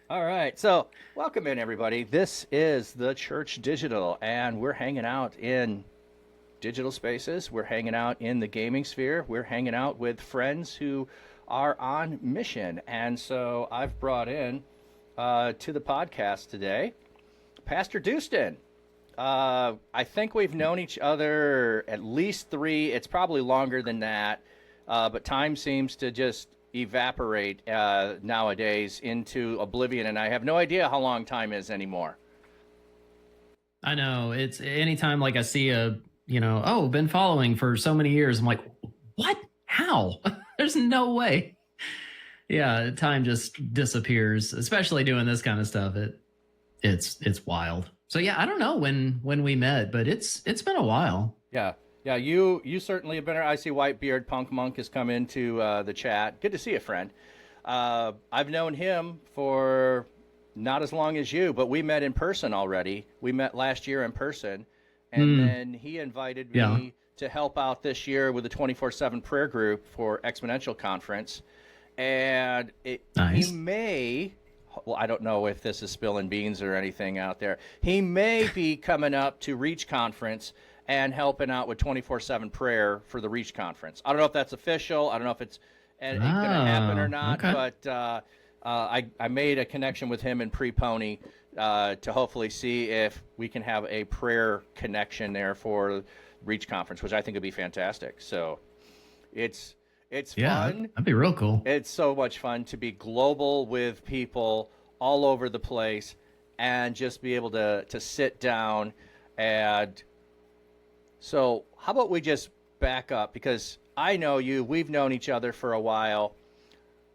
All right. So, welcome in, everybody. This is the Church Digital, and we're hanging out in digital spaces. We're hanging out in the gaming sphere. We're hanging out with friends who are on mission. And so, I've brought in to the podcast today Pastor Dustin. I think we've known each other at least three. It's probably longer than that, but time seems to just evaporate nowadays into oblivion, and I have no idea how long time is anymore. I know it's anytime like I see been following for so many years. I'm like, what? How? There's no way. Yeah, time just disappears, especially doing this kind of stuff. It's wild. So yeah, I don't know when we met, but it's been a while. Yeah, yeah. You certainly have been. I see Whitebeard Punk Monk has come into the chat. Good to see you, friend. I've known him for not as long as you, but we met in person already. We met last year in person, and then he invited Yeah. me to help out this year with the 24/7 prayer group for Exponential Conference. And he Nice. may, well, I don't know if this is spilling beans or anything out there. He may be coming up to Reach Conference and helping out with 24/7 prayer for the Reach Conference. I don't know if that's official. I don't know if it's going to happen or not, Okay. but I made a connection with him in Pre-Pony to hopefully see if we can have a prayer connection there for Reach Conference, which I think would be fantastic. So it's Yeah, fun. that'd be real cool. It's so much fun to be global with people all over the place and just be able to sit down. And so, how about we just back up? Because I know you, we've known each other for a while.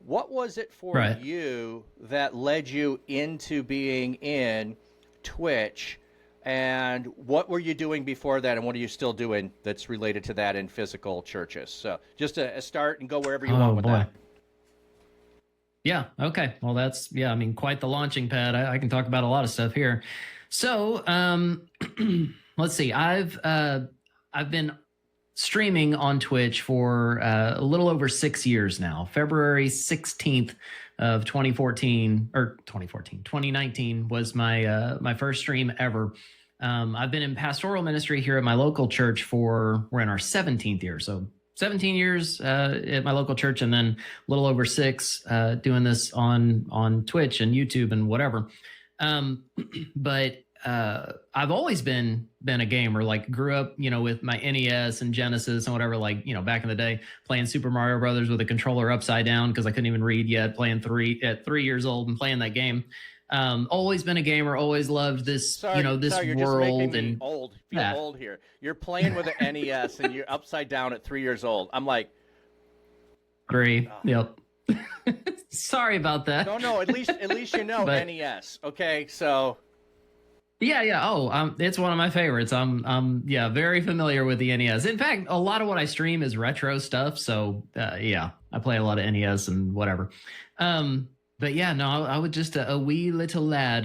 What was it for Right. you that led you into being in Twitch? And what were you doing before that? And what are you still doing that's related to that in physical churches? So just a start and go wherever you want Oh with boy. that. Yeah. Okay. Well, that's I mean, quite the launching pad. I can talk about a lot of stuff here. So, let's see. I've been streaming on Twitch for a little over 6 years now. February 16th of 2014 or 2019 was my first stream ever. I've been in pastoral ministry here at my local church we're in our 17th year. So 17 years at my local church, and then a little over six doing this on Twitch and YouTube and whatever. Um, but I've always been a gamer. Like grew up, with my NES and Genesis and whatever. Like back in the day, playing Super Mario Brothers with a controller upside down because I couldn't even read yet. Playing at 3 years old and playing that game. Always been a gamer. Always loved this, this Sorry, you're just making world me and old. Feel yeah. old here. You're playing with an NES and you're upside down at 3 years old. I'm like, Agree. oh, Yep. Sorry about that. no, no. At least you know But NES. Okay, so yeah, yeah. Oh, it's one of my favorites. Yeah, very familiar with the NES. In fact, a lot of what I stream is retro stuff. So, yeah, I play a lot of NES and whatever. But yeah, no, I was just a wee little lad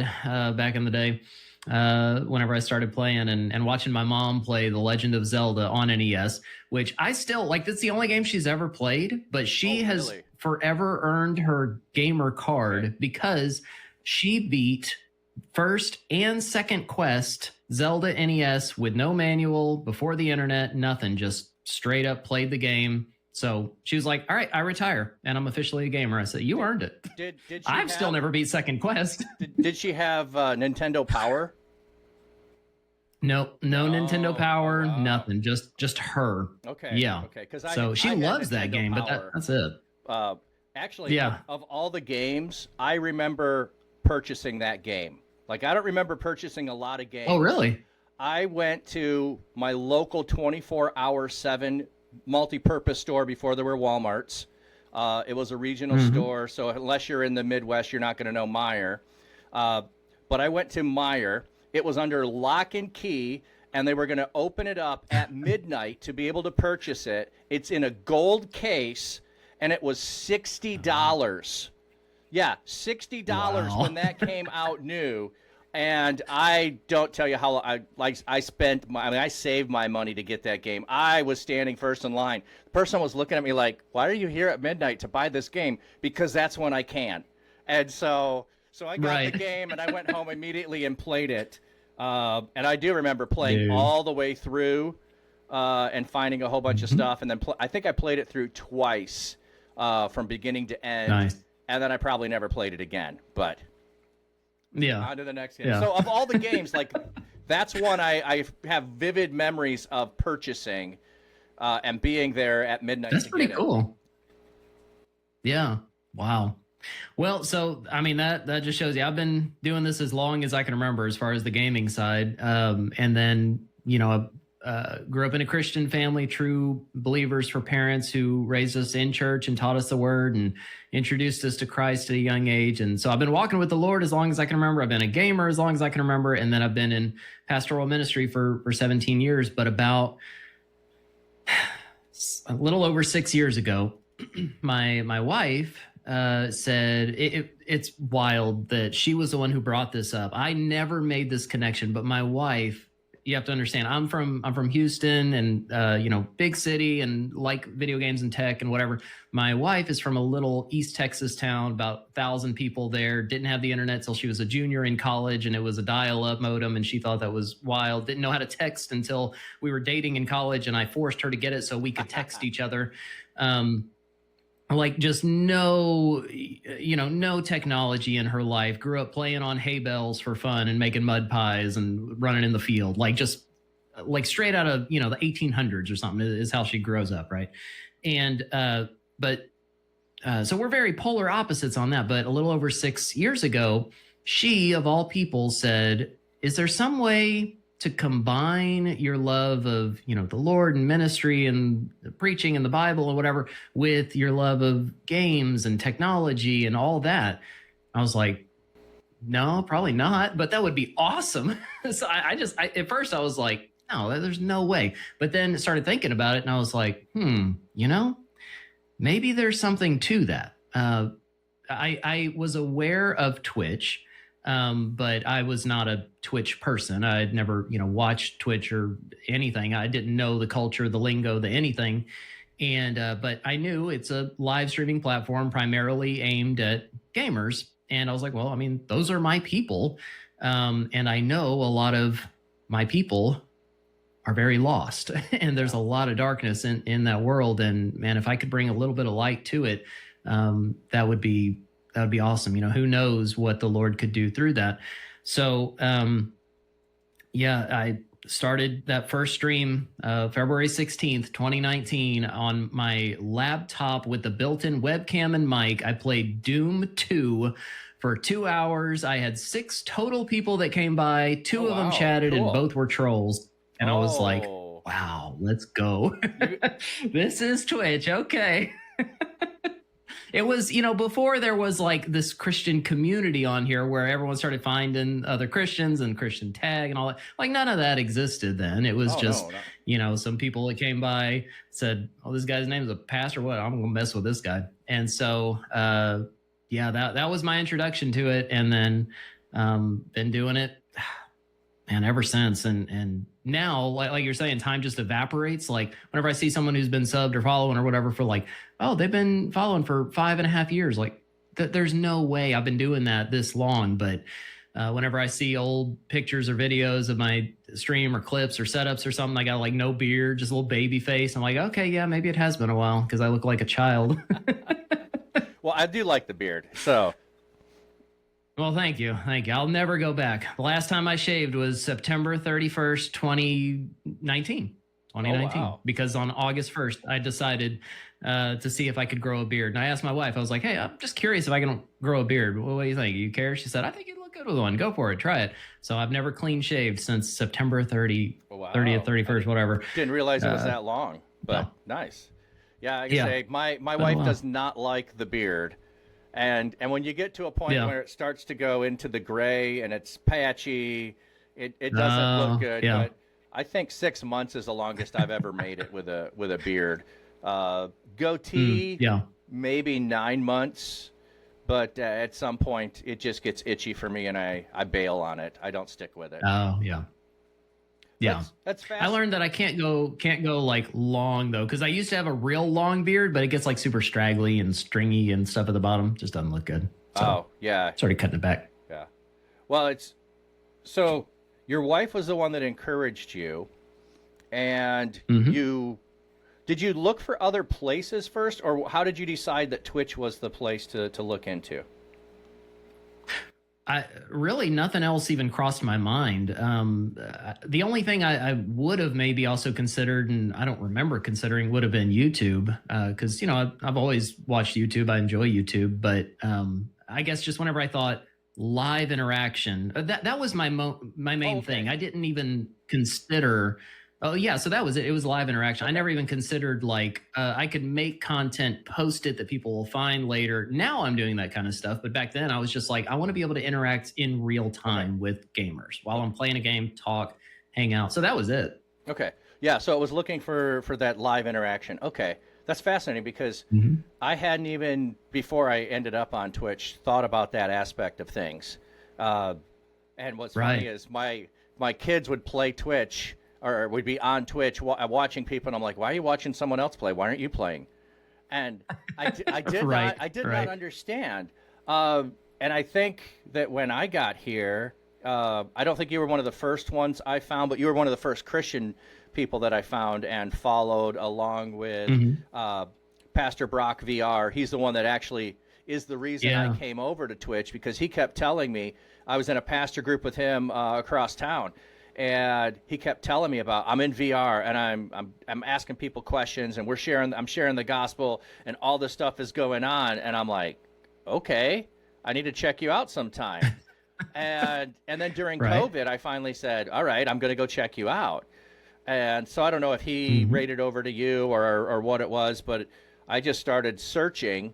back in the day. Whenever I started playing and watching my mom play The Legend of Zelda on NES, which I still like. That's the only game she's ever played, but she oh has really? forever earned her gamer card Okay. because she beat first and second quest Zelda NES with no manual, before the internet, nothing, just straight up played the game. So she was like, all right, I retire and I'm officially a gamer. I said, you earned it. Did she I've still have never beat second quest. did she have Nintendo Power? No, no Nintendo Oh, oh Power, wow. nothing. Just her. Okay, Yeah. okay. Because So she I had loves that Nintendo game, but Power. that's it. Uh, actually, Yeah. of all the games, I remember purchasing that game. Like I don't remember purchasing a lot of Oh, games. really? I went to my local 24/7 multi-purpose store before there were Walmarts. It was a regional Hmm. store, so unless you're in the Midwest, you're not going to know Meyer. Uh, but I went to Meyer. It was under lock and key, and they were going to open it up at midnight to be able to purchase it. It's in a gold case, and it was $60. Yeah, $60 Wow. when that came out new. And I don't tell you how I spent I mean I saved my money to get that game. I was standing first in line. The person was looking at me like, "Why are you here at midnight to buy this game?" Because that's when I can. And So I got the Right. game and I went home immediately and played it. And I do remember playing Dude. all the way through and finding a whole bunch of Mhm. stuff. And then I think I played it through twice from beginning to end. Nice. And then I probably never played it again. But Yeah. on to the next game. Yeah. So of all the games, like that's one I have vivid memories of purchasing and being there at midnight. That's to pretty get it. cool. Yeah. Wow. Well, so I mean that just shows you I've been doing this as long as I can remember as far as the gaming side. And then, grew up in a Christian family, true believers for parents who raised us in church and taught us the word and introduced us to Christ at a young age. And so I've been walking with the Lord as long as I can remember. I've been a gamer as long as I can remember. And then I've been in pastoral ministry for 17 years. But about a little over 6 years ago, my wife said it's wild that she was the one who brought this up. I never made this connection, but my wife, you have to understand, I'm from Houston and big city and like video games and tech and whatever. My wife is from a little East Texas town, about 1,000 people there. Didn't have the internet till she was a junior in college, and it was a dial-up modem, and she thought that was wild. Didn't know how to text until we were dating in college, and I forced her to get it so we could text each other. Like just no technology in her life. Grew up playing on hay bales for fun and making mud pies and running in the field, like just like straight out of the 1800s or something is how she grows up, right? And so we're very polar opposites on that. But a little over 6 years ago, she of all people said, "Is there some way to combine your love of the Lord and ministry and the preaching and the Bible and whatever with your love of games and technology and all that?" I was like, no, probably not, but that would be awesome. So I at first I was like, no, there's no way. But then started thinking about it and I was like, maybe there's something to that. I was aware of Twitch, but I was not a Twitch person. I had never, watched Twitch or anything. I didn't know the culture, the lingo, the anything. And but I knew it's a live streaming platform primarily aimed at gamers. And I was like, well, I mean, those are my people. And I know a lot of my people are very lost. And there's a lot of darkness in that world. And man, if I could bring a little bit of light to it, that would be awesome. Who knows what the Lord could do through that. So, I started that first stream February 16th, 2019 on my laptop with the built-in webcam and mic. I played Doom 2 for 2 hours. I had 6 total people that came by. Two of them chatted, cool. And both were trolls. And I was like, wow, let's go. This is Twitch. Okay. It was, before there was like this Christian community on here where everyone started finding other Christians and Christian tag and all that. Like none of that existed then. It was some people that came by said, oh, this guy's name is a pastor. What? I'm going to mess with this guy. And so, that was my introduction to it. And then been doing it, man, ever since. And now, like you're saying, time just evaporates. Like whenever I see someone who's been subbed or following or whatever for like, oh, they've been following for 5.5 years. Like there's no way I've been doing that this long. But whenever I see old pictures or videos of my stream or clips or setups or something, I got like no beard, just a little baby face. I'm like, okay, yeah, maybe it has been a while because I look like a child. Well, I do like the beard. So. Well, thank you. I'll never go back. The last time I shaved was September 31st, 2019. Oh, wow. Because on August 1st, I decided to see if I could grow a beard. And I asked my wife, I was like, hey, I'm just curious if I can grow a beard. What do you think? You care? She said, I think you'd look good with one. Go for it. Try it. So I've never clean shaved since September 30th, 31st, whatever. Didn't realize it was that long, but nice. Yeah, I can say my wife does not like the beard. And when you get to a point where it starts to go into the gray and it's patchy, it doesn't look good. Yeah. But I think 6 months is the longest I've ever made it with a beard. Goatee, maybe 9 months. But at some point, it just gets itchy for me, and I bail on it. I don't stick with it. Oh, yeah. Yeah, that's fast. I learned that I can't go like long though, because I used to have a real long beard, but it gets like super straggly and stringy and stuff at the bottom. Just doesn't look good. So Oh, yeah, started cutting it back. yeah. Well, so your wife was the one that encouraged you, and Hmm. did you look for other places first, or how did you decide that Twitch was the place to look into? I really nothing else even crossed my mind. The only thing I would have maybe also considered, and I don't remember considering, would have been YouTube, because I've always watched YouTube. I enjoy YouTube, but I guess just whenever I thought live interaction, that was my Oh, main thing. okay. I didn't even consider. Oh yeah, so that was it. It was live interaction. I Okay. never even considered like I could make content, post it that people will find later. Now I'm doing that kind of stuff, but back then I was just like, I want to be able to interact in real Okay. time with gamers while I'm Okay. playing a game, talk, hang out. So that was it. Okay. Yeah, so it was looking for that live interaction. Okay. That's fascinating because Hmm. I hadn't even before I ended up on Twitch thought about that aspect of things. Uh, and what's funny Right. is my kids would play Twitch or would be on Twitch watching people, and I'm like, why are you watching someone else play? Why aren't you playing? And I did not Right. Right. understand. And I think that when I got here, I don't think you were one of the first ones I found, but you were one of the first Christian people that I found and followed, along with Hmm. uh, Pastor Brock VR. He's the one that actually is the reason I Yeah. came over to Twitch, because he kept telling me, I was in a pastor group with him across town, and he kept telling me about, I'm in VR and I'm asking people questions, and I'm sharing the gospel, and all this stuff is going on, and I'm like, okay, I need to check you out sometime. And then during Right. COVID, I finally said, all right, I'm going to go check you out. And so I don't know if he Hmm. rated over to you or what it was, but I just started searching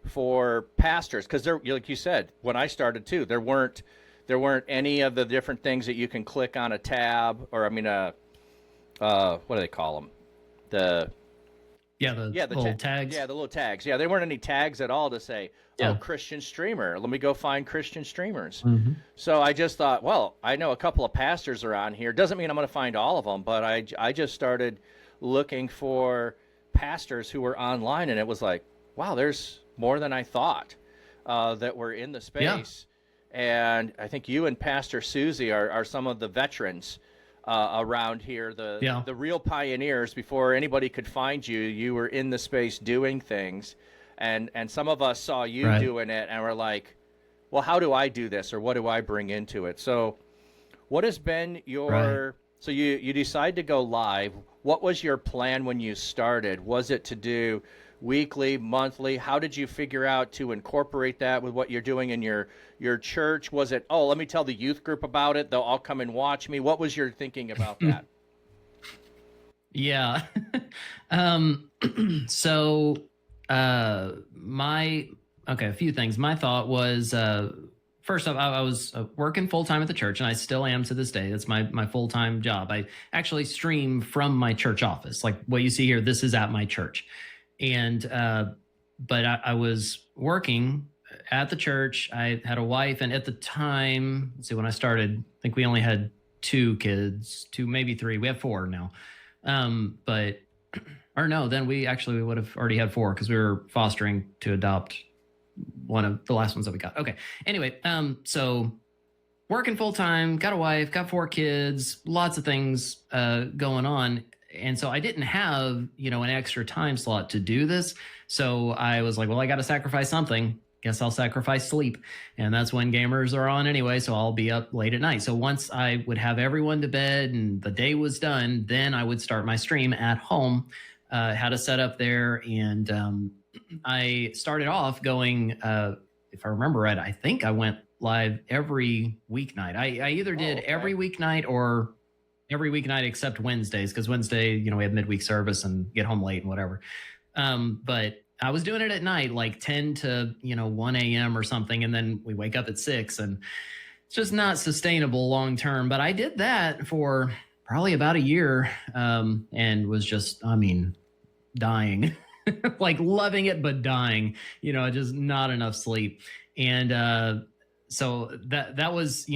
for pastors, because there, like you said, when I started too, there weren't any of the different things that you can click on a tab, or I mean, what do they call them? The Yeah. The yeah, little tags. yeah, the little tags. Yeah, there weren't any tags at all to say, oh, Yeah. Christian streamer. Let me go find Christian streamers. Hmm. So I just thought, well, I know a couple of pastors are on here. Doesn't mean I'm going to find all of them, but I just started looking for pastors who were online, and it was like, wow, there's more than I thought that were in the Yeah. space. And I think you and Pastor Susie are some of the veterans around here, the Yeah. the real pioneers. Before anybody could find you, you were in the space doing things, and some of us saw you Right. doing it and were like, well, how do I do this, or what do I bring into it? So what has been Right. your, so you decide to go live. What was your plan when you started? Was it to do weekly, monthly? How did you figure out to incorporate that with what you're doing in your church? Was it, oh, let me tell the youth group about it, they'll all come and watch me? What was your thinking about that? Yeah. um, so my okay, a few things. My thought was first off, I was working full time at the church, and I still am to this day. That's my full time job. I actually stream from my church office, like what you see here. This is at my church, and but I was working at the church. I had a wife, and at the time, let's see, when I started, I think we only had two kids, two maybe three. We have four now, but or no, then we would have already had four because we were fostering to adopt one of the last ones that we got. Okay. Anyway, so working full time, got a wife, got four kids, lots of things going on. And so I didn't have, an extra time slot to do this. So I was like, well, I got to sacrifice something. Guess I'll sacrifice sleep. And that's when gamers are on anyway. So I'll be up late at night. So once I would have everyone to bed and the day was done, then I would start my stream at home, had a setup there. And I started off going, if I remember right, I think I went live every weeknight. I either Oh, did okay. every weeknight or every weeknight except Wednesdays, because Wednesday, we had midweek service and get home late and whatever. But I was doing it at night, like 10 to 1 a.m. or something, and then we wake up at 6, and it's just not sustainable long term. But I did that for probably about a year, and was just, dying, like loving it but dying. Just not enough sleep, and so that was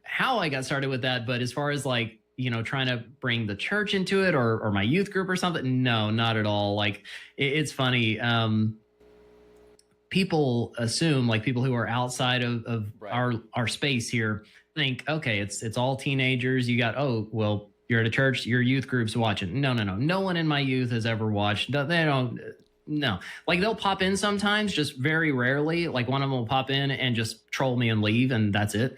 how I got started with that. But as far as like trying to bring the church into it, or my youth group or something, no, not at all. Like it's funny. people assume, like people who are outside of Right. our space here think, okay, it's all teenagers. You got, oh, well, you're at a church, your youth group's watching. No, no, no. No one in my youth has ever watched. They don't, no. Like they'll pop in sometimes, just very rarely. Like one of them will pop in and just troll me and leave, and that's it.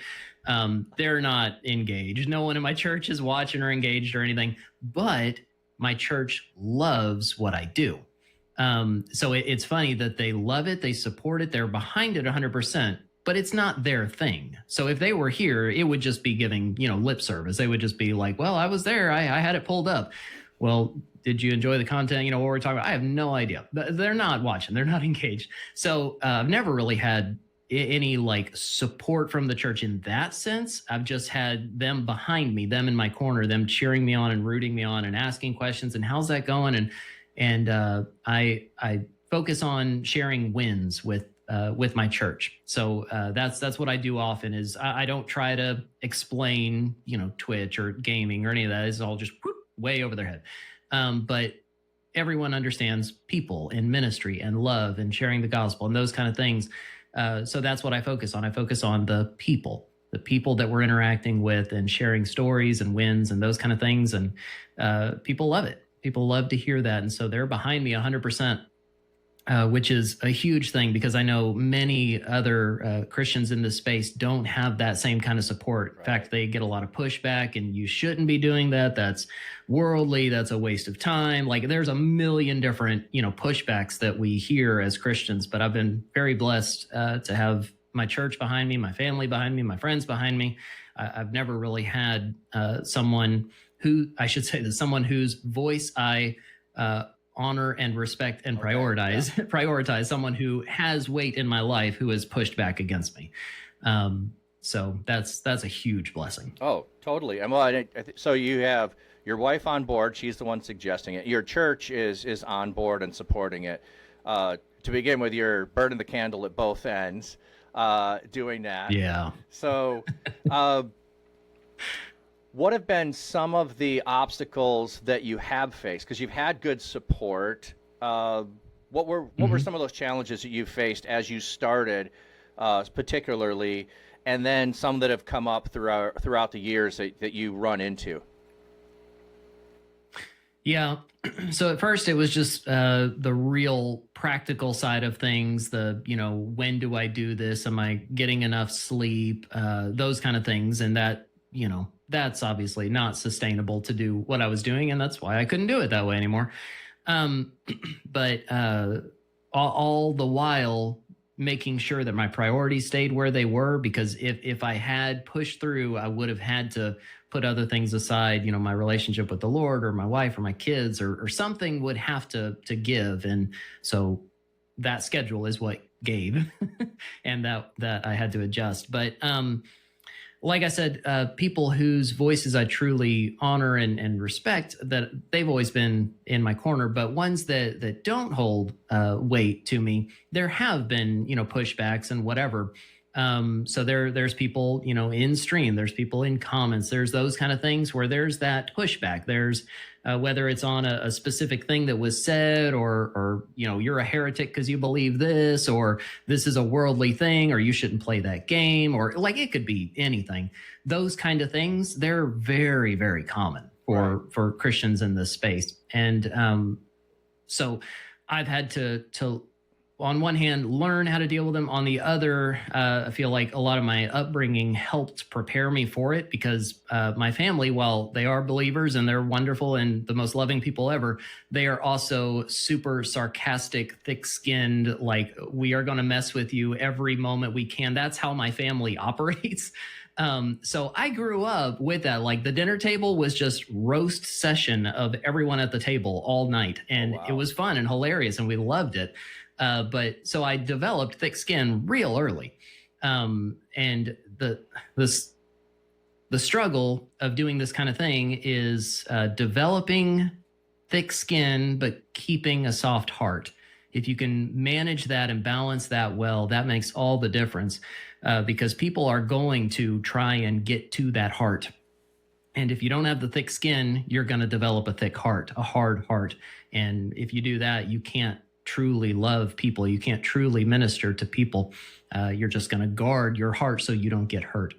They're not engaged. No one in my church is watching or engaged or anything, but my church loves what I do. So it's funny that they love it, they support it, they're behind it 100%, but it's not their thing. So if they were here, it would just be giving, lip service. They would just be like, well, I was there, I had it pulled up. Well, did you enjoy the content? What we're talking about? I have no idea. They're not watching, they're not engaged. So I've never really had any like support from the church in that sense. I've just had them behind me, them in my corner, them cheering me on and rooting me on and asking questions and how's that going? And I focus on sharing wins with my church. So that's what I do often is I don't try to explain, Twitch or gaming or any of that. It's all just way over their head. But everyone understands people and ministry and love and sharing the gospel and those kind of things. So that's what I focus on. I focus on the people that we're interacting with and sharing stories and wins and those kind of things. And people love it. People love to hear that. And so they're behind me 100%, which is a huge thing because I know many other Christians in this space don't have that same kind of support. Right. In fact, they get a lot of pushback and you shouldn't be doing that. That's worldly. That's a waste of time. Like there's a million different, pushbacks that we hear as Christians, but I've been very blessed to have my church behind me, my family behind me, my friends behind me. I've never really had someone whose voice I honor and respect and prioritize, someone who has weight in my life who has pushed back against me. So that's a huge blessing. Oh, totally. And well, so you have your wife on board. She's the one suggesting it. Your church is on board and supporting it. To begin with, you're burning the candle at both ends, doing that. Yeah. So, what have been some of the obstacles that you have faced? Because you've had good support. What were some of those challenges that you faced as you started, particularly, and then some that have come up throughout the years that you run into? Yeah. So at first it was just the real practical side of things. When do I do this? Am I getting enough sleep? Those kind of things. And that, that's obviously not sustainable to do what I was doing. And that's why I couldn't do it that way anymore. But all the while making sure that my priorities stayed where they were, because if I had pushed through, I would have had to put other things aside, my relationship with the Lord or my wife or my kids or something would have to give. And so that schedule is what gave and that I had to adjust. But like I said, people whose voices I truly honor and respect, that they've always been in my corner, but ones that don't hold weight to me, there have been, pushbacks and whatever. So there's people, in stream, there's people in comments, there's those kind of things where there's that pushback. There's whether it's on a specific thing that was said or you're a heretic because you believe this, or this is a worldly thing, or you shouldn't play that game, or like it could be anything. Those kind of things, they're very, very common for Christians in this space. And so I've had to on one hand, learn how to deal with them. On the other, I feel like a lot of my upbringing helped prepare me for it because my family, while they are believers and they're wonderful and the most loving people ever, they are also super sarcastic, thick-skinned, like we are going to mess with you every moment we can. That's how my family operates. So I grew up with that. Like the dinner table was just roast session of everyone at the table all night. And It was fun and hilarious and we loved it. But so I developed thick skin real early. And the struggle of doing this kind of thing is developing thick skin, but keeping a soft heart. If you can manage that and balance that well, that makes all the difference because people are going to try and get to that heart. And if you don't have the thick skin, you're going to develop a thick heart, a hard heart. And if you do that, you can't truly love people. You can't truly minister to people. You're just going to guard your heart so you don't get hurt.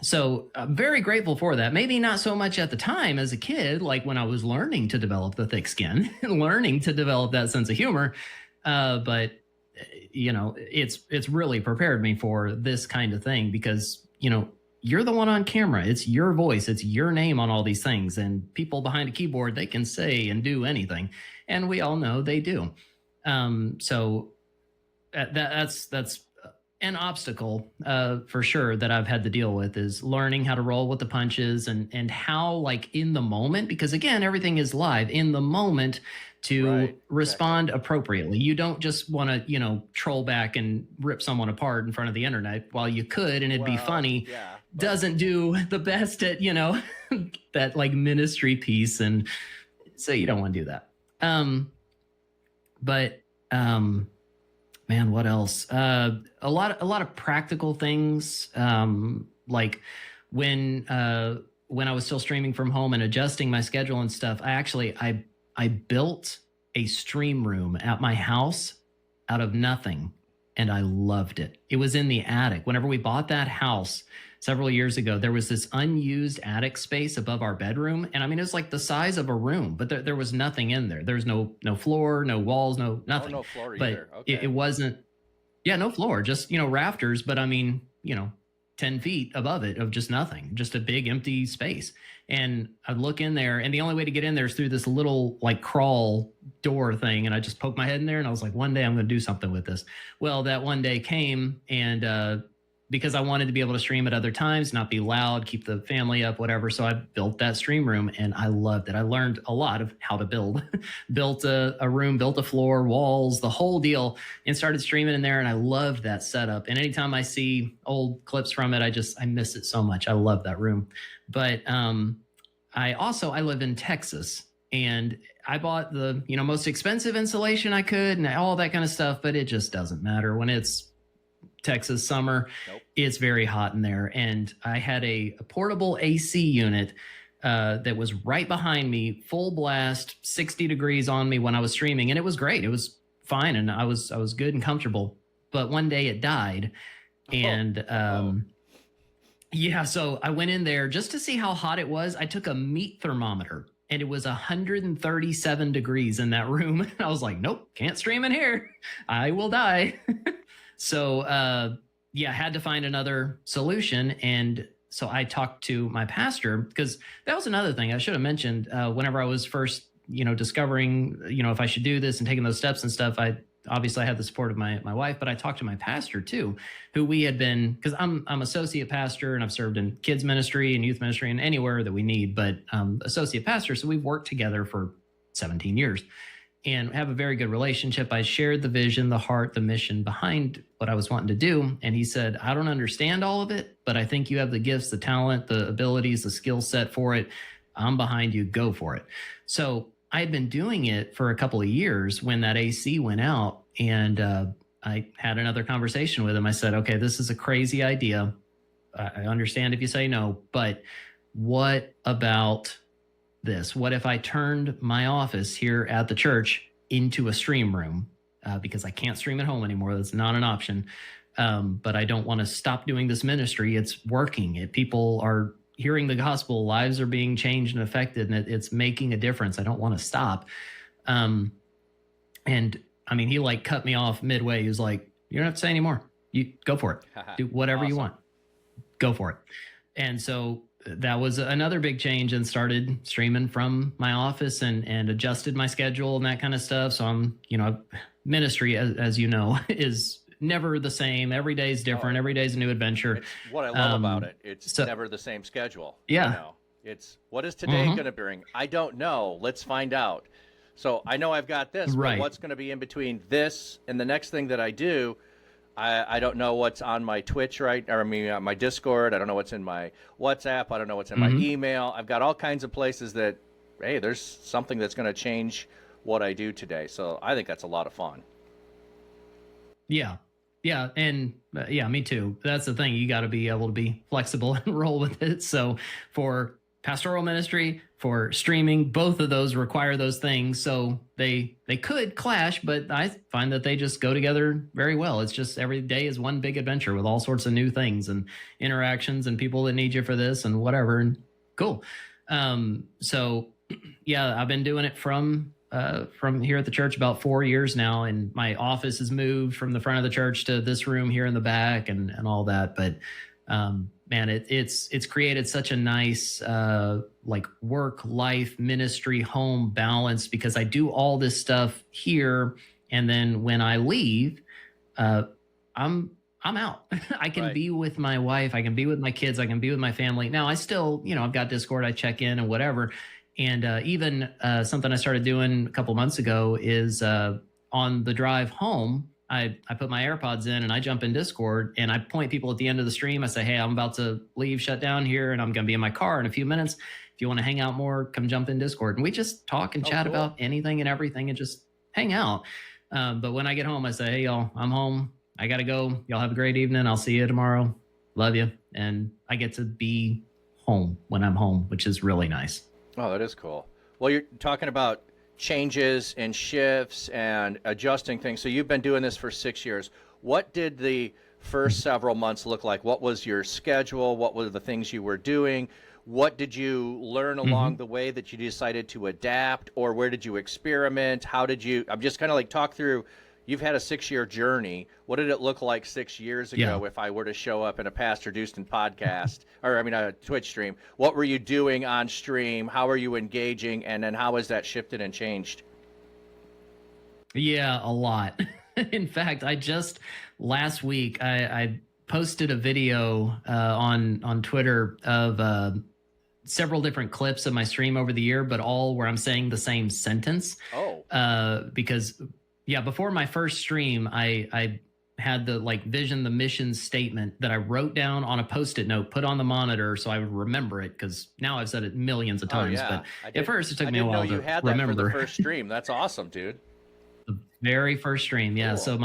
So I'm very grateful for that. Maybe not so much at the time as a kid, like when I was learning to develop the thick skin and learning to develop that sense of humor. But it's really prepared me for this kind of thing because, you're the one on camera. It's your voice. It's your name on all these things. And people behind a keyboard, they can say and do anything. And we all know they do. So that's an obstacle for sure that I've had to deal with is learning how to roll with the punches and how, like, in the moment, because again, everything is live in the moment, to respond appropriately. You don't just want to, troll back and rip someone apart in front of the internet. While you could, and it'd be funny, doesn't do the best at, that like ministry piece. And so you don't want to do that. Man, what else? A lot of practical things. Like when I was still streaming from home and adjusting my schedule and stuff, I built a stream room at my house out of nothing, and I loved it. It was in the attic. Whenever we bought that house several years ago, there was this unused attic space above our bedroom. And I mean, it was like the size of a room, but there was nothing in there. There's no floor, no walls, nothing. Oh, no floor but either. Okay. It wasn't, no floor, just, rafters. But I mean, 10 feet above it of just nothing, just a big empty space. And I'd look in there, and the only way to get in there is through this little like crawl door thing. And I just poked my head in there, and I was like, one day I'm going to do something with this. Well, that one day came, and because I wanted to be able to stream at other times, not be loud, keep the family up, whatever. So I built that stream room, and I loved it. I learned a lot of how to build, built a room, built a floor, walls, the whole deal, and started streaming in there. And I loved that setup. And anytime I see old clips from it, I miss it so much. I love that room. But I live in Texas, and I bought the, most expensive insulation I could and all that kind of stuff, but it just doesn't matter when it's Texas summer. Nope. It's very hot in there. And I had a portable AC unit that was right behind me, full blast, 60 degrees on me when I was streaming. And it was great. It was fine. And I was good and comfortable. But one day it died. And so I went in there just to see how hot it was. I took a meat thermometer, and it was 137 degrees in that room. And I was like, nope, can't stream in here. I will die. So, had to find another solution. And so I talked to my pastor, because that was another thing I should have mentioned whenever I was first, discovering, if I should do this and taking those steps and stuff. I had the support of my wife, but I talked to my pastor too, who we had been, because I'm associate pastor, and I've served in kids ministry and youth ministry and anywhere that we need, but associate pastor. So we've worked together for 17 years. And have a very good relationship. I shared the vision, the heart, the mission behind what I was wanting to do. And he said, I don't understand all of it, but I think you have the gifts, the talent, the abilities, the skill set for it. I'm behind you. Go for it. So I had been doing it for a couple of years when that AC went out. And I had another conversation with him. I said, okay, this is a crazy idea. I understand if you say no, but what about this? What if I turned my office here at the church into a stream room? Because I can't stream at home anymore. That's not an option. But I don't want to stop doing this ministry. It's working. People are hearing the gospel. Lives are being changed and affected, and it's making a difference. I don't want to stop. And I mean, he like cut me off midway. He was like, you don't have to say anymore. You go for it. Do whatever you want. Go for it. And so that was another big change, and started streaming from my office and adjusted my schedule and that kind of stuff. So I'm, ministry, as you know, is never the same. Every day is different. Every day is a new adventure. It's what I love about it. It's never the same schedule. Yeah. It's what is today going to bring? I don't know. Let's find out. So I know I've got this, but what's going to be in between this and the next thing that I do? I don't know what's on my Twitch, on my Discord. I don't know what's in my WhatsApp. I don't know what's in my email. I've got all kinds of places that, hey, there's something that's going to change what I do today. So I think that's a lot of fun. Yeah. Yeah. And me too. That's the thing. You got to be able to be flexible and roll with it. So for pastoral ministry, for streaming. Both of those require those things. So they could clash, but I find that they just go together very well. It's just every day is one big adventure with all sorts of new things and interactions and people that need you for this and whatever. And cool. So yeah, I've been doing it from here at the church about 4 years now, and my office has moved from the front of the church to this room here in the back and all that. But man, it's created such a nice like work, life, ministry, home balance, because I do all this stuff here, and then when I leave, I'm out. I can be with my wife, I can be with my kids, I can be with my family. Now I still, I've got Discord, I check in and whatever. And even something I started doing a couple months ago is on the drive home, I put my AirPods in and I jump in Discord and I point people at the end of the stream. I say, hey, I'm about to leave, shut down here, and I'm going to be in my car in a few minutes. If you want to hang out more, come jump in Discord. And we just talk and chat about anything and everything and just hang out. But when I get home, I say, hey, y'all, I'm home. I got to go. Y'all have a great evening. I'll see you tomorrow. Love you. And I get to be home when I'm home, which is really nice. Oh, that is cool. Well, you're talking about changes and shifts and adjusting things. So you've been doing this for 6 years. What did the first several months look like? What was your schedule? What were the things you were doing? What did you learn along the way that you decided to adapt, or where did you experiment? How did you, I'm just kind of like talk through, you've had a 6-year journey. What did it look like 6 years ago if I were to show up in a Pastor Dustin podcast, or a Twitch stream? What were you doing on stream? How are you engaging? And then how has that shifted and changed? Yeah, a lot. In fact, I just last week, I posted a video on Twitter of several different clips of my stream over the year, but all where I'm saying the same sentence. Because before my first stream, I had the vision, the mission statement that I wrote down on a Post-it note, put on the monitor so I would remember it, because now I've said it millions of times. But at first it took me a while to remember. I didn't know you had that for the first stream. That's awesome, dude. The very first stream, yeah. Cool. So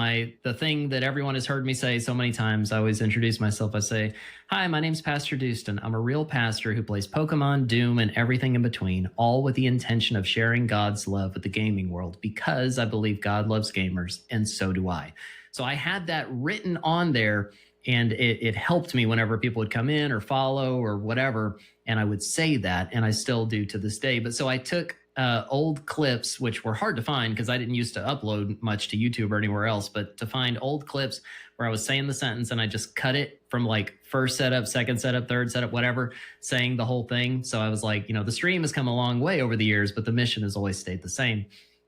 the thing that everyone has heard me say so many times, I always introduce myself. I say, hi, my name's Pastor Dustin. I'm a real pastor who plays Pokemon, Doom, and everything in between, all with the intention of sharing God's love with the gaming world, because I believe God loves gamers, and so do I. So I had that written on there, and it helped me whenever people would come in or follow or whatever, and I would say that, and I still do to this day. But so I took old clips, which were hard to find because I didn't used to upload much to YouTube or anywhere else, but to find old clips where I was saying the sentence and I just cut it from first setup, second setup, third setup, whatever, saying the whole thing. So I was like, the stream has come a long way over the years, but the mission has always stayed the same.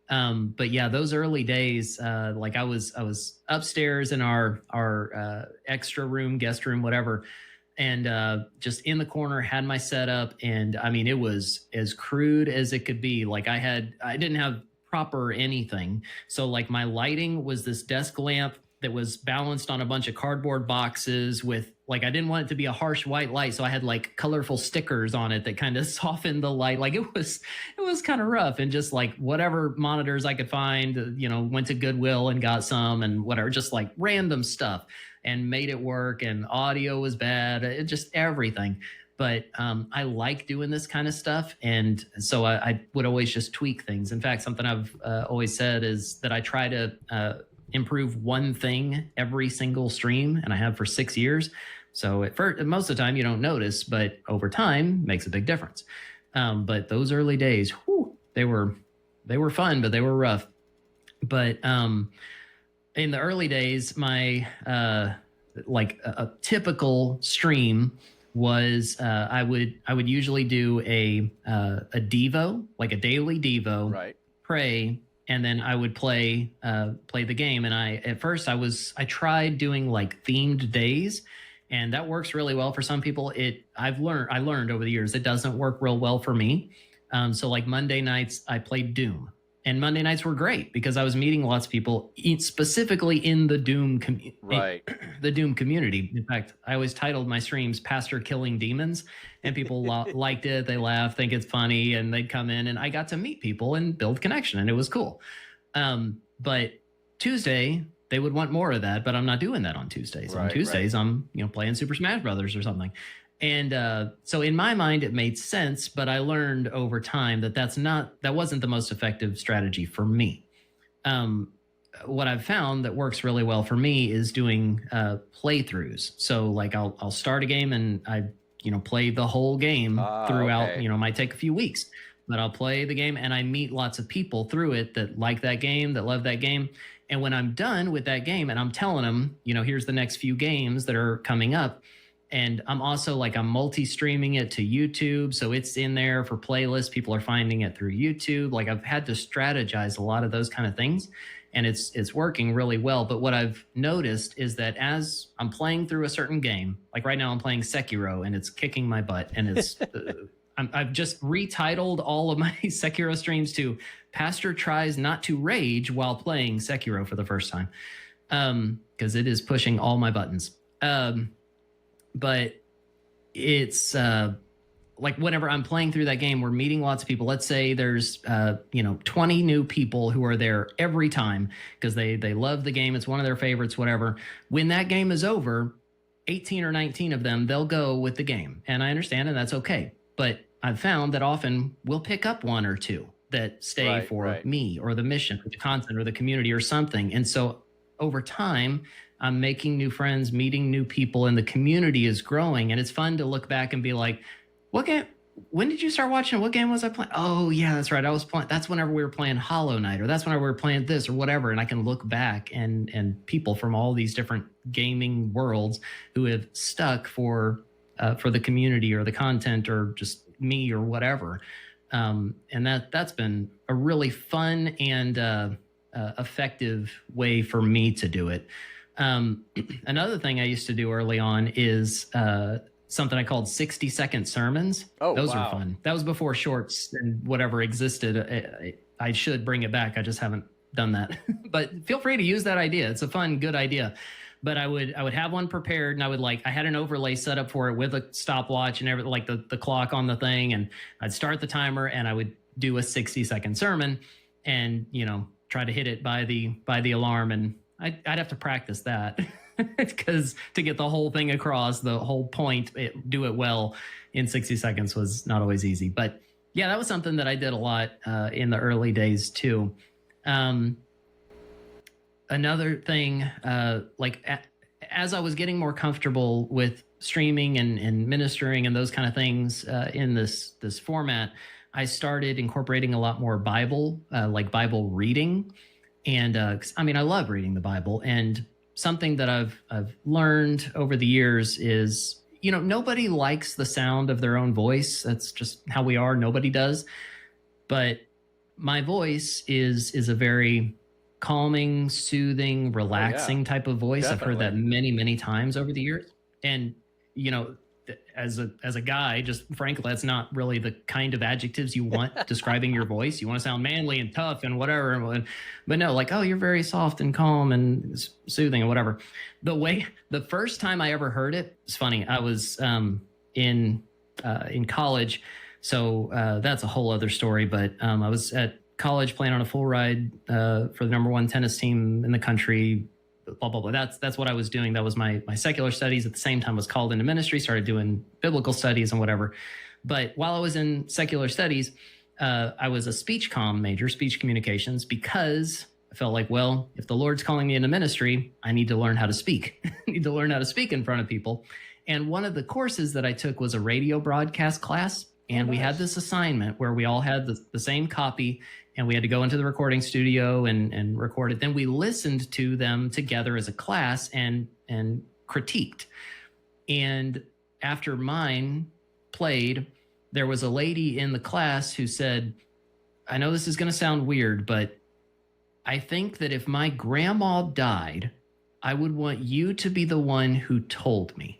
But yeah, those early days, I was upstairs in our extra room, guest room, whatever, and just in the corner had my setup, and I mean, it was as crude as it could be. I didn't have proper anything, so my lighting was this desk lamp that was balanced on a bunch of cardboard boxes with I didn't want it to be a harsh white light, so I had colorful stickers on it that kind of softened the light. It was kind of rough, and just whatever monitors I could find, went to Goodwill and got some and whatever, just random stuff, and made it work. And audio was bad, just everything. But I like doing this kind of stuff, and so I would always just tweak things. In fact, something I've always said is that I try to improve one thing every single stream, and I have for 6 years. So at first, most of the time you don't notice, but over time makes a big difference. But those early days, they were fun, but they were rough. But in the early days, my a typical stream was I would usually do a Devo, a daily Devo, right? Pray. And then I would play the game. And at first I tried doing themed days, and that works really well for some people. I learned over the years it doesn't work real well for me. So Monday nights I played Doom, and Monday nights were great because I was meeting lots of people, specifically in the Doom the Doom community. In fact, I always titled my streams "Pastor Killing Demons," and people liked it. They laughed, think it's funny, and they'd come in, and I got to meet people and build connection, and it was cool. But Tuesday they would want more of that, but I'm not doing that on Tuesdays. On Tuesdays, I'm playing Super Smash Brothers or something. And so in my mind, it made sense, but I learned over time that that wasn't the most effective strategy for me. Um, what I've found that works really well for me is doing playthroughs. So like I'll start a game and play the whole game throughout. Okay. Might take a few weeks, but I'll play the game and I meet lots of people through it that like that game, that love that game. And when I'm done with that game and I'm telling them, here's the next few games that are coming up. And I'm also I'm multi-streaming it to YouTube. So it's in there for playlists. People are finding it through YouTube. Like I've had to strategize a lot of those kind of things, and it's working really well. But what I've noticed is that as I'm playing through a certain game, like right now I'm playing Sekiro and it's kicking my butt, and it's I've just retitled all of my Sekiro streams to Pastor Tries Not to Rage While Playing Sekiro for the first time, because it is pushing all my buttons. But it's like whenever I'm playing through that game, we're meeting lots of people. Let's say there's 20 new people who are there every time because they love the game. It's one of their favorites, whatever. When that game is over, 18 or 19 of them, they'll go with the game. And I understand, and that's okay. But I've found that often we'll pick up one or two that stay for me or the mission or the content or the community or something. And so over time, I'm making new friends, meeting new people, and the community is growing. And it's fun to look back and be like, what game? When did you start watching? What game was I playing? Oh, yeah, that's right. I was playing. That's whenever we were playing Hollow Knight, or that's whenever we were playing this or whatever. And I can look back and people from all these different gaming worlds who have stuck for the community or the content or just me or whatever. And that's been a really fun and effective way for me to do it. Another thing I used to do early on is something I called 60-second sermons. Oh, those wow. are fun. That was before shorts and whatever existed. I should bring it back. I just haven't done that. But feel free to use that idea. It's a fun, good idea. But I would have one prepared, and I had an overlay set up for it with a stopwatch and everything, like the clock on the thing, and I'd start the timer and I would do a 60-second sermon and try to hit it by the alarm, and I'd have to practice that because to get the whole thing across, the whole point, do it well in 60 seconds was not always easy. But yeah, that was something that I did a lot in the early days too. Another thing, as I was getting more comfortable with streaming and ministering and those kind of things in this format, I started incorporating a lot more Bible, like Bible reading. And I love reading the Bible. And something that I've learned over the years is, nobody likes the sound of their own voice. That's just how we are. Nobody does. But my voice is a very calming, soothing, relaxing type of voice. Definitely. I've heard that many, many times over the years. And, as a guy, just frankly, that's not really the kind of adjectives you want describing your voice. You want to sound manly and tough and whatever. But no, oh, you're very soft and calm and soothing and whatever. The first time I ever heard it, it's funny. I was in college. So that's a whole other story. But I was at college playing on a full ride for the #1 tennis team in the country. Blah, blah, blah. That's what I was doing. That was my secular studies. At the same time, was called into ministry, started doing biblical studies and whatever. But while I was in secular studies, I was a speech comm major, speech communications, because I felt like, well, if the Lord's calling me into ministry, I need to learn how to speak. I need to learn how to speak in front of people. And one of the courses that I took was a radio broadcast class. And we had this assignment where we all had the same copy, and we had to go into the recording studio and record it. Then we listened to them together as a class and critiqued. And after mine played, there was a lady in the class who said, I know this is going to sound weird, but I think that if my grandma died, I would want you to be the one who told me.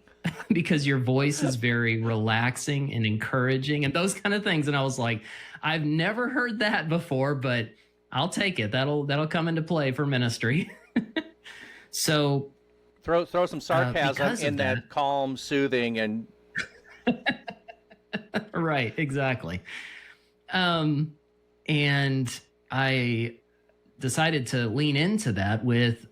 Because your voice is very relaxing and encouraging and those kind of things. And I was like, I've never heard that before, but I'll take it. That'll come into play for ministry. So throw some sarcasm in that calm, soothing, and right, exactly. And I decided to lean into that with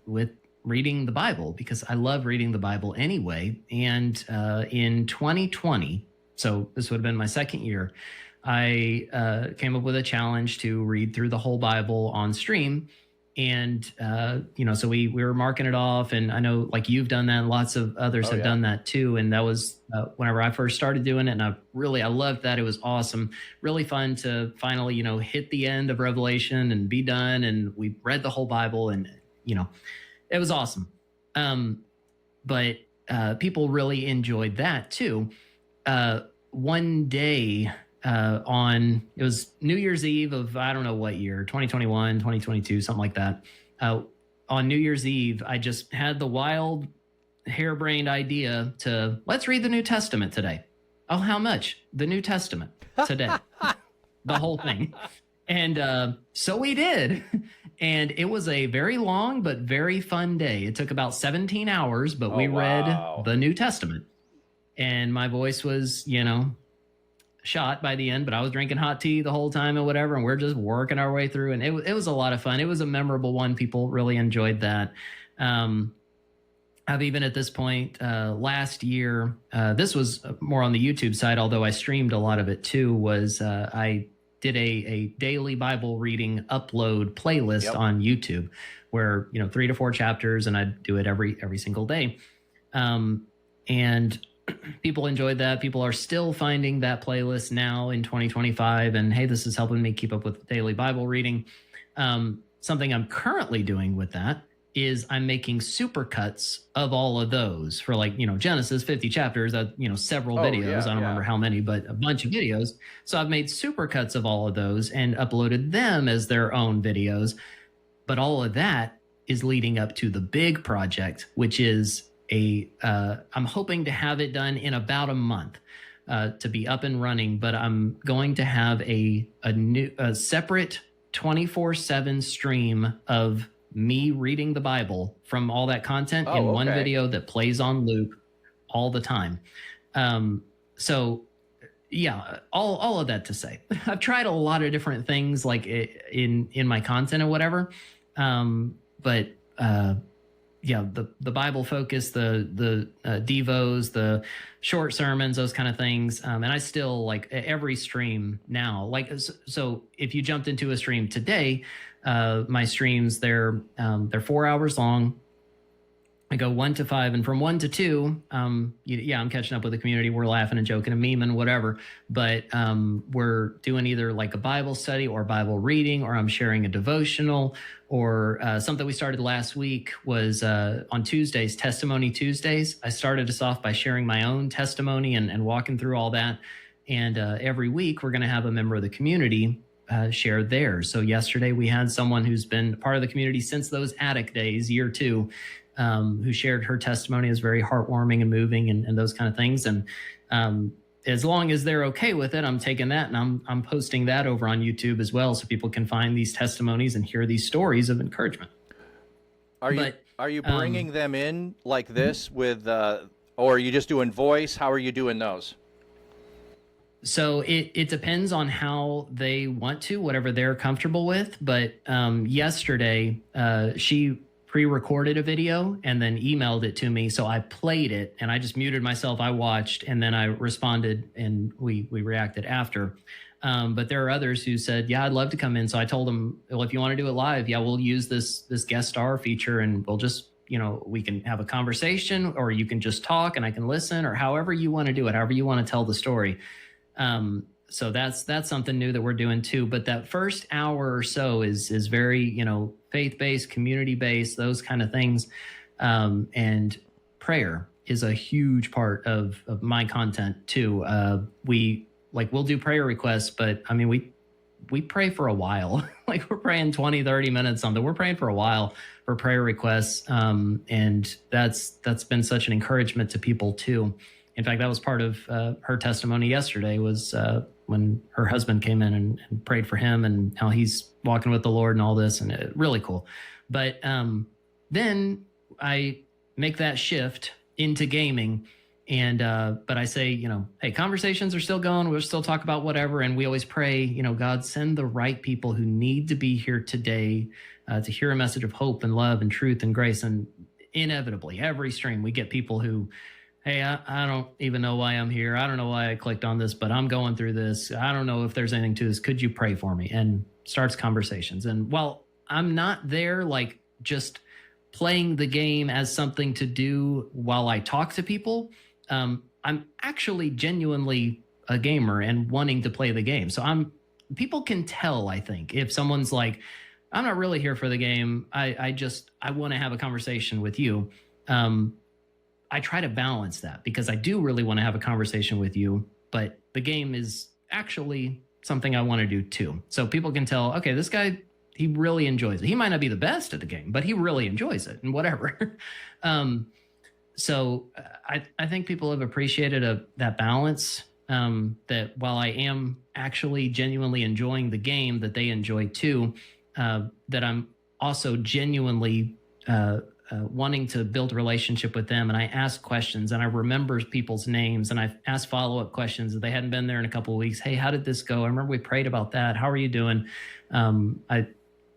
reading the Bible because I love reading the Bible anyway. And in 2020, so this would have been my second year, I came up with a challenge to read through the whole Bible on stream. And, so we were marking it off. And I know like you've done that, and lots of others have done that too. And that was whenever I first started doing it. And I loved that. It was awesome. Really fun to finally, hit the end of Revelation and be done. And we read the whole Bible, and, it was awesome. But people really enjoyed that too. One day, it was New Year's Eve of, I don't know what year, 2021, 2022, something like that. On New Year's Eve, I just had the wild, harebrained idea to, let's read the New Testament today. Oh, how much? The New Testament today. The whole thing. And so we did. And it was a very long but very fun day. It took about 17 hours, but we read the New Testament. And my voice was, shot by the end, but I was drinking hot tea the whole time and whatever, and we're just working our way through, and it was a lot of fun. It was a memorable one. People really enjoyed that. I've even at this point, last year, this was more on the YouTube side, although I streamed a lot of it too, was I did a daily Bible reading upload playlist on YouTube where, 3 to 4 chapters, and I'd do it every single day. And people enjoyed that. People are still finding that playlist now in 2025. And hey, this is helping me keep up with daily Bible reading. Something I'm currently doing with that is I'm making supercuts of all of those for Genesis 50 chapters, several videos. I don't remember how many, but a bunch of videos. So I've made supercuts of all of those and uploaded them as their own videos. But all of that is leading up to the big project, which is I'm hoping to have it done in about a month to be up and running, but I'm going to have a separate 24/7 stream of me reading the Bible from all that content in one video that plays on loop all the time. So yeah, all of that to say, I've tried a lot of different things like in my content or whatever. But the Bible focus, the devos, the short sermons, those kind of things. And I still like every stream now, so if you jumped into a stream today, my streams, they're 4 hours long. I go 1 to 5, and from 1 to 2, I'm catching up with the community. We're laughing and joking and memeing, whatever. But we're doing either like a Bible study or Bible reading, or I'm sharing a devotional, or something we started last week was on Tuesdays, Testimony Tuesdays. I started us off by sharing my own testimony and walking through all that. And every week we're going to have a member of the community share theirs. So yesterday we had someone who's been part of the community since those attic days, year 2. Who shared her testimony. Is very heartwarming and moving and those kind of things. And as long as they're okay with it, I'm taking that and I'm posting that over on YouTube as well, so people can find these testimonies and hear these stories of encouragement. Are you bringing them in like this with, or are you just doing voice? How are you doing those? So it depends on how they want to, whatever they're comfortable with. But yesterday, she pre-recorded a video and then emailed it to me. So I played it and I just muted myself. I watched and then I responded and we reacted after. But there are others who said, yeah, I'd love to come in. So I told them, well, if you want to do it live, we'll use this guest star feature and we'll just, we can have a conversation, or you can just talk and I can listen, or however you want to do it, however you want to tell the story. So that's something new that we're doing too. But that first hour or so is very, faith-based, community-based, those kind of things. And prayer is a huge part of my content too. We'll do prayer requests, but I mean, we pray for a while. Like we're praying 20, 30 minutes something. We're praying for a while for prayer requests. And that's been such an encouragement to people too. In fact, that was part of her testimony yesterday, was when her husband came in and prayed for him and how he's walking with the Lord and all this, and really cool. But then I make that shift into gaming, and but I say, hey, conversations are still going. We'll still talk about whatever, and we always pray, God, send the right people who need to be here today to hear a message of hope and love and truth and grace. And inevitably, every stream, we get people who, hey, I don't even know why I'm here. I don't know why I clicked on this, but I'm going through this. I don't know if there's anything to this. Could you pray for me? And starts conversations. And while I'm not there, like just playing the game as something to do while I talk to people, I'm actually genuinely a gamer and wanting to play the game. So people can tell, I think, if someone's like, I'm not really here for the game. I want to have a conversation with you. I try to balance that because I do really want to have a conversation with you, but the game is actually something I want to do too. So people can tell, okay, this guy, he really enjoys it. He might not be the best at the game, but he really enjoys it and whatever. So I think people have appreciated that balance, that while I am actually genuinely enjoying the game, that they enjoy too, that I'm also genuinely wanting to build a relationship with them. And I ask questions and I remember people's names and I ask follow-up questions if they hadn't been there in a couple of weeks. Hey, how did this go? I remember we prayed about that. How are you doing?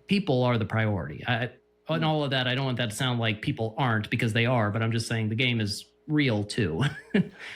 People are the priority. And all of that, I don't want that to sound like people aren't, because they are, but I'm just saying the game is real too.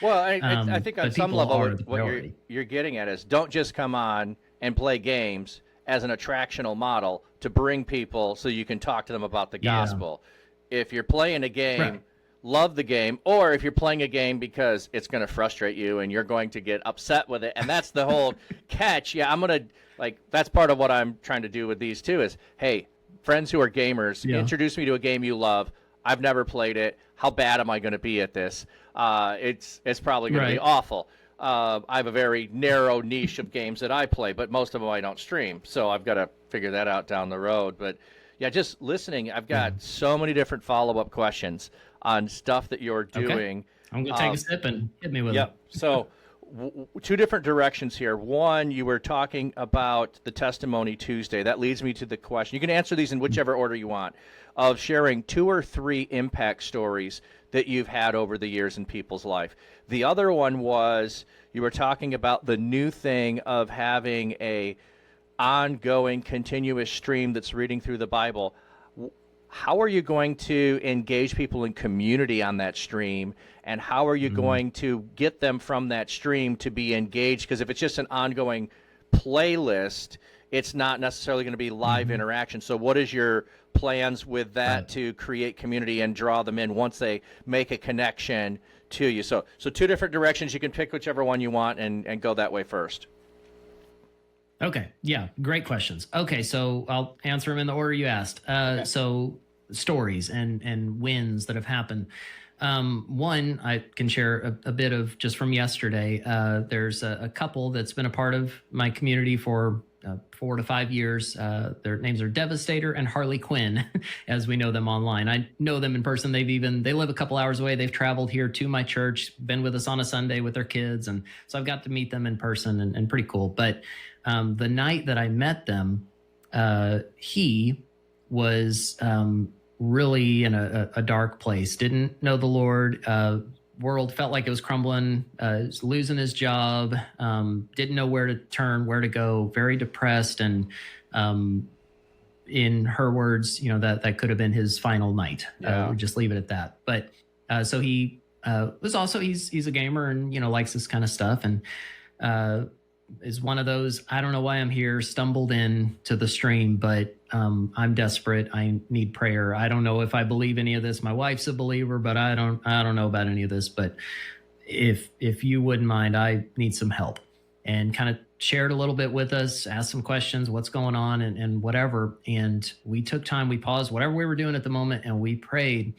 Well, I think on some level what you're getting at is don't just come on and play games as an attractional model to bring people so you can talk to them about the gospel. If you're playing a game, right, love the game, or if you're playing a game because it's going to frustrate you and you're going to get upset with it, and that's the whole catch. Yeah, I'm going to, that's part of what I'm trying to do with these too is, hey, friends who are gamers, introduce me to a game you love. I've never played it. How bad am I going to be at this? It's probably going to be awful. I have a very narrow niche of games that I play, but most of them I don't stream, so I've got to figure that out down the road. But yeah, just listening, I've got so many different follow-up questions on stuff that you're doing. Okay. I'm going to take a sip and hit me with it. So two different directions here. One, you were talking about the Testimony Tuesday. That leads me to the question. You can answer these in whichever order you want, of sharing 2 or 3 impact stories that you've had over the years in people's life. The other one was you were talking about the new thing of having a ongoing, continuous stream that's reading through the Bible. How are you going to engage people in community on that stream, and how are you going to get them from that stream to be engaged? Because if it's just an ongoing playlist, it's not necessarily going to be live interaction. So what is your plans with that to create community and draw them in once they make a connection to you? So 2 different directions. You can pick whichever one you want and go that way first. Okay. Yeah. Great questions. Okay. So I'll answer them in the order you asked. So stories and wins that have happened. One, I can share a bit of just from yesterday. There's a couple that's been a part of my community for 4 to 5 years. Their names are Devastator and Harley Quinn, as we know them online. I know them in person. They live a couple hours away. They've traveled here to my church, been with us on a Sunday with their kids. And so I've got to meet them in person and pretty cool. But the night that I met them, he was really in a dark place, didn't know the Lord. World felt like it was crumbling, was losing his job, didn't know where to turn, where to go, very depressed. And in her words, that could have been his final night. We'll just leave it at that. But so he was also, he's a gamer and, likes this kind of stuff. And is one of those, I don't know why I'm here, stumbled in to the stream, but I'm desperate. I need prayer. I don't know if I believe any of this. My wife's a believer, but I don't know about any of this. But if you wouldn't mind, I need some help. And kind of shared a little bit with us, asked some questions, what's going on and whatever. And we took time, we paused whatever we were doing at the moment, and we prayed.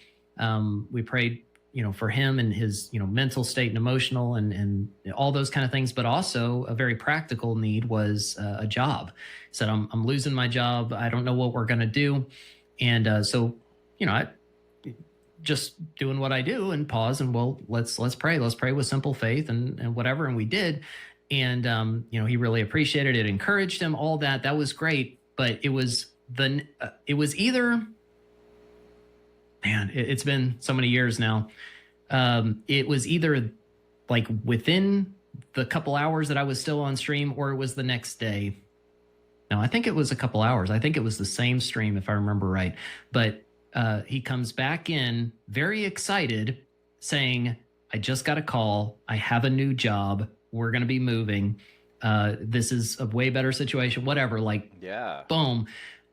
We prayed for him and his, mental state and emotional and all those kind of things. But also a very practical need was a job. He said, I'm losing my job. I don't know what we're going to do. And so, I just doing what I do and pause and let's pray. Let's pray with simple faith and whatever. And we did. And, he really appreciated it, encouraged him, all that. That was great. But it was either, man, it's been so many years now. It was either like within the couple hours that I was still on stream, or it was the next day. No, I think it was a couple hours. I think it was the same stream, if I remember right. But he comes back in very excited saying, I just got a call. I have a new job. We're going to be moving. This is a way better situation, whatever, like, Yeah. boom.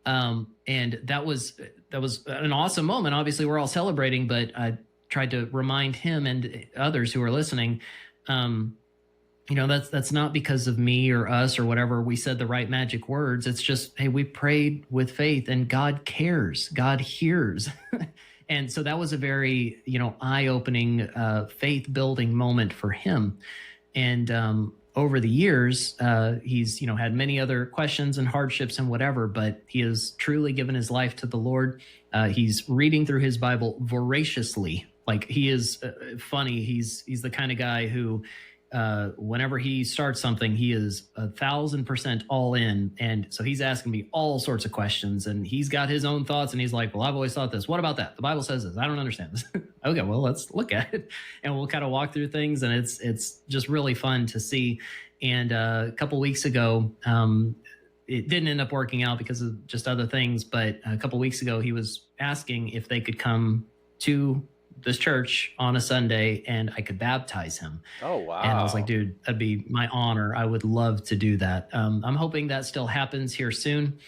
And that was an awesome moment. Obviously we're all celebrating, but I tried to remind him and others who are listening, that's not because of me or us or whatever. We said the right magic words. It's just, hey, we prayed with faith and God cares, God hears. And so that was a very, eye-opening, faith-building moment for him. And over the years, he's, had many other questions and hardships and whatever, but he has truly given his life to the Lord. He's reading through his Bible voraciously. Like, he is funny. He's the kind of guy who, whenever he starts something, he is 1,000% all in. And so he's asking me all sorts of questions, and he's got his own thoughts. And he's like, well, I've always thought this. What about that? The Bible says this. I don't understand this. Okay, well, let's look at it. And we'll kind of walk through things. And it's just really fun to see. And a couple of weeks ago, it didn't end up working out because of just other things. But a couple of weeks ago, he was asking if they could come to this church on a Sunday and I could baptize him. Oh, wow. And I was like, dude, that'd be my honor. I would love to do that. I'm hoping that still happens here soon.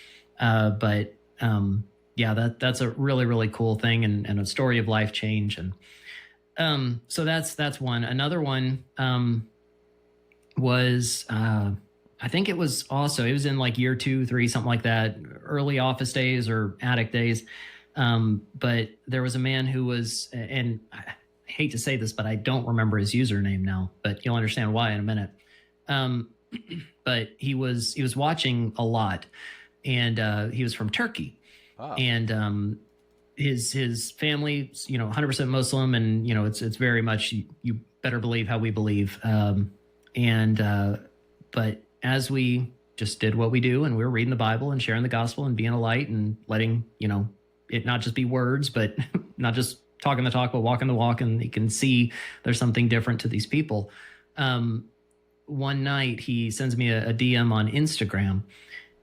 But that's a really, really cool thing, and a story of life change. And so that's one. Another one was, I think it was in like year 2, 3, something like that, early office days or attic days. But there was a man who was, and I hate to say this, but I don't remember his username now, but you'll understand why in a minute. But he was watching a lot, and he was from Turkey. Wow. And his family, 100% Muslim, and it's very much you better believe how we believe. But as we just did what we do, and we were reading the Bible and sharing the gospel and being a light and letting it not just be words, but not just talking the talk, but walking the walk. And you can see there's something different to these people. One night he sends me a DM on Instagram,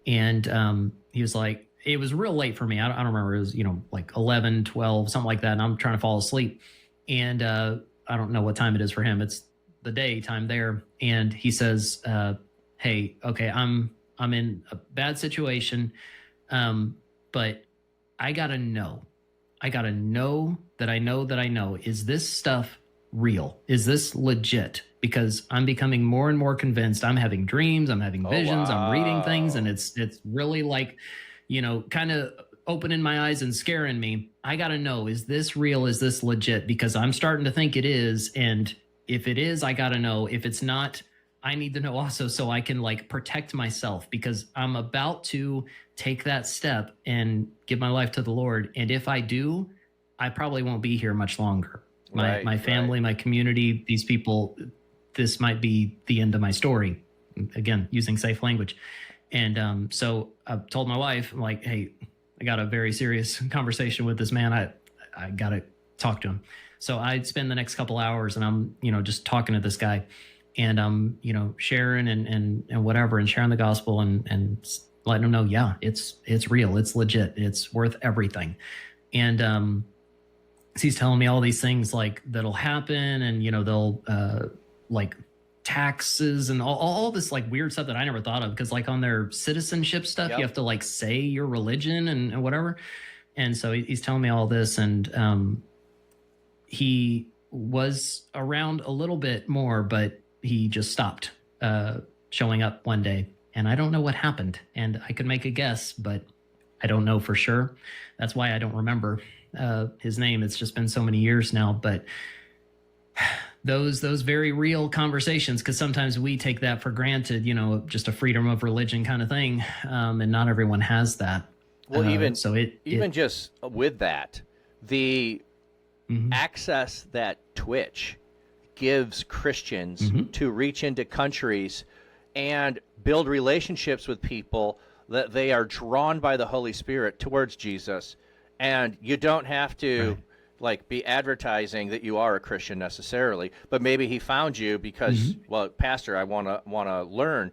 and he was like, it was real late for me. I don't remember. It was, like 11, 12, something like that. And I'm trying to fall asleep. And I don't know what time it is for him. It's the daytime there. And he says, hey, okay, I'm in a bad situation. But I gotta know that I know, is this stuff real? Is this legit? Because I'm becoming more and more convinced. I'm having dreams, I'm having visions, wow. I'm reading things, and it's really like, kind of opening my eyes and scaring me. I gotta know, is this real? Is this legit? Because I'm starting to think it is. And if it is, I gotta know. If it's not, I need to know also, so I can like protect myself, because I'm about to take that step and give my life to the Lord. And if I do, I probably won't be here much longer. My family, my community, these people, this might be the end of my story. Again, using safe language. And so I told my wife, I'm like, hey, I got a very serious conversation with this man. I got to talk to him. So I'd spend the next couple hours, and I'm, just talking to this guy, and I'm, sharing and whatever, and sharing the gospel and letting him know, yeah, it's real. It's legit. It's worth everything. And he's telling me all these things like that'll happen, and, they'll like taxes and all this like weird stuff that I never thought of, because like on their citizenship stuff, you have to like say your religion and whatever. And so he's telling me all this, and he was around a little bit more, but he just stopped showing up one day, and I don't know what happened. And I could make a guess, but I don't know for sure. That's why I don't remember his name. It's just been so many years now. But those very real conversations, because sometimes we take that for granted, just a freedom of religion kind of thing, and not everyone has that. Well, even it just with that, the access that Twitch gives Christians to reach into countries and build relationships with people that they are drawn by the Holy Spirit towards Jesus, and you don't have to like be advertising that you are a Christian necessarily, but maybe he found you because, well, Pastor, I want to learn.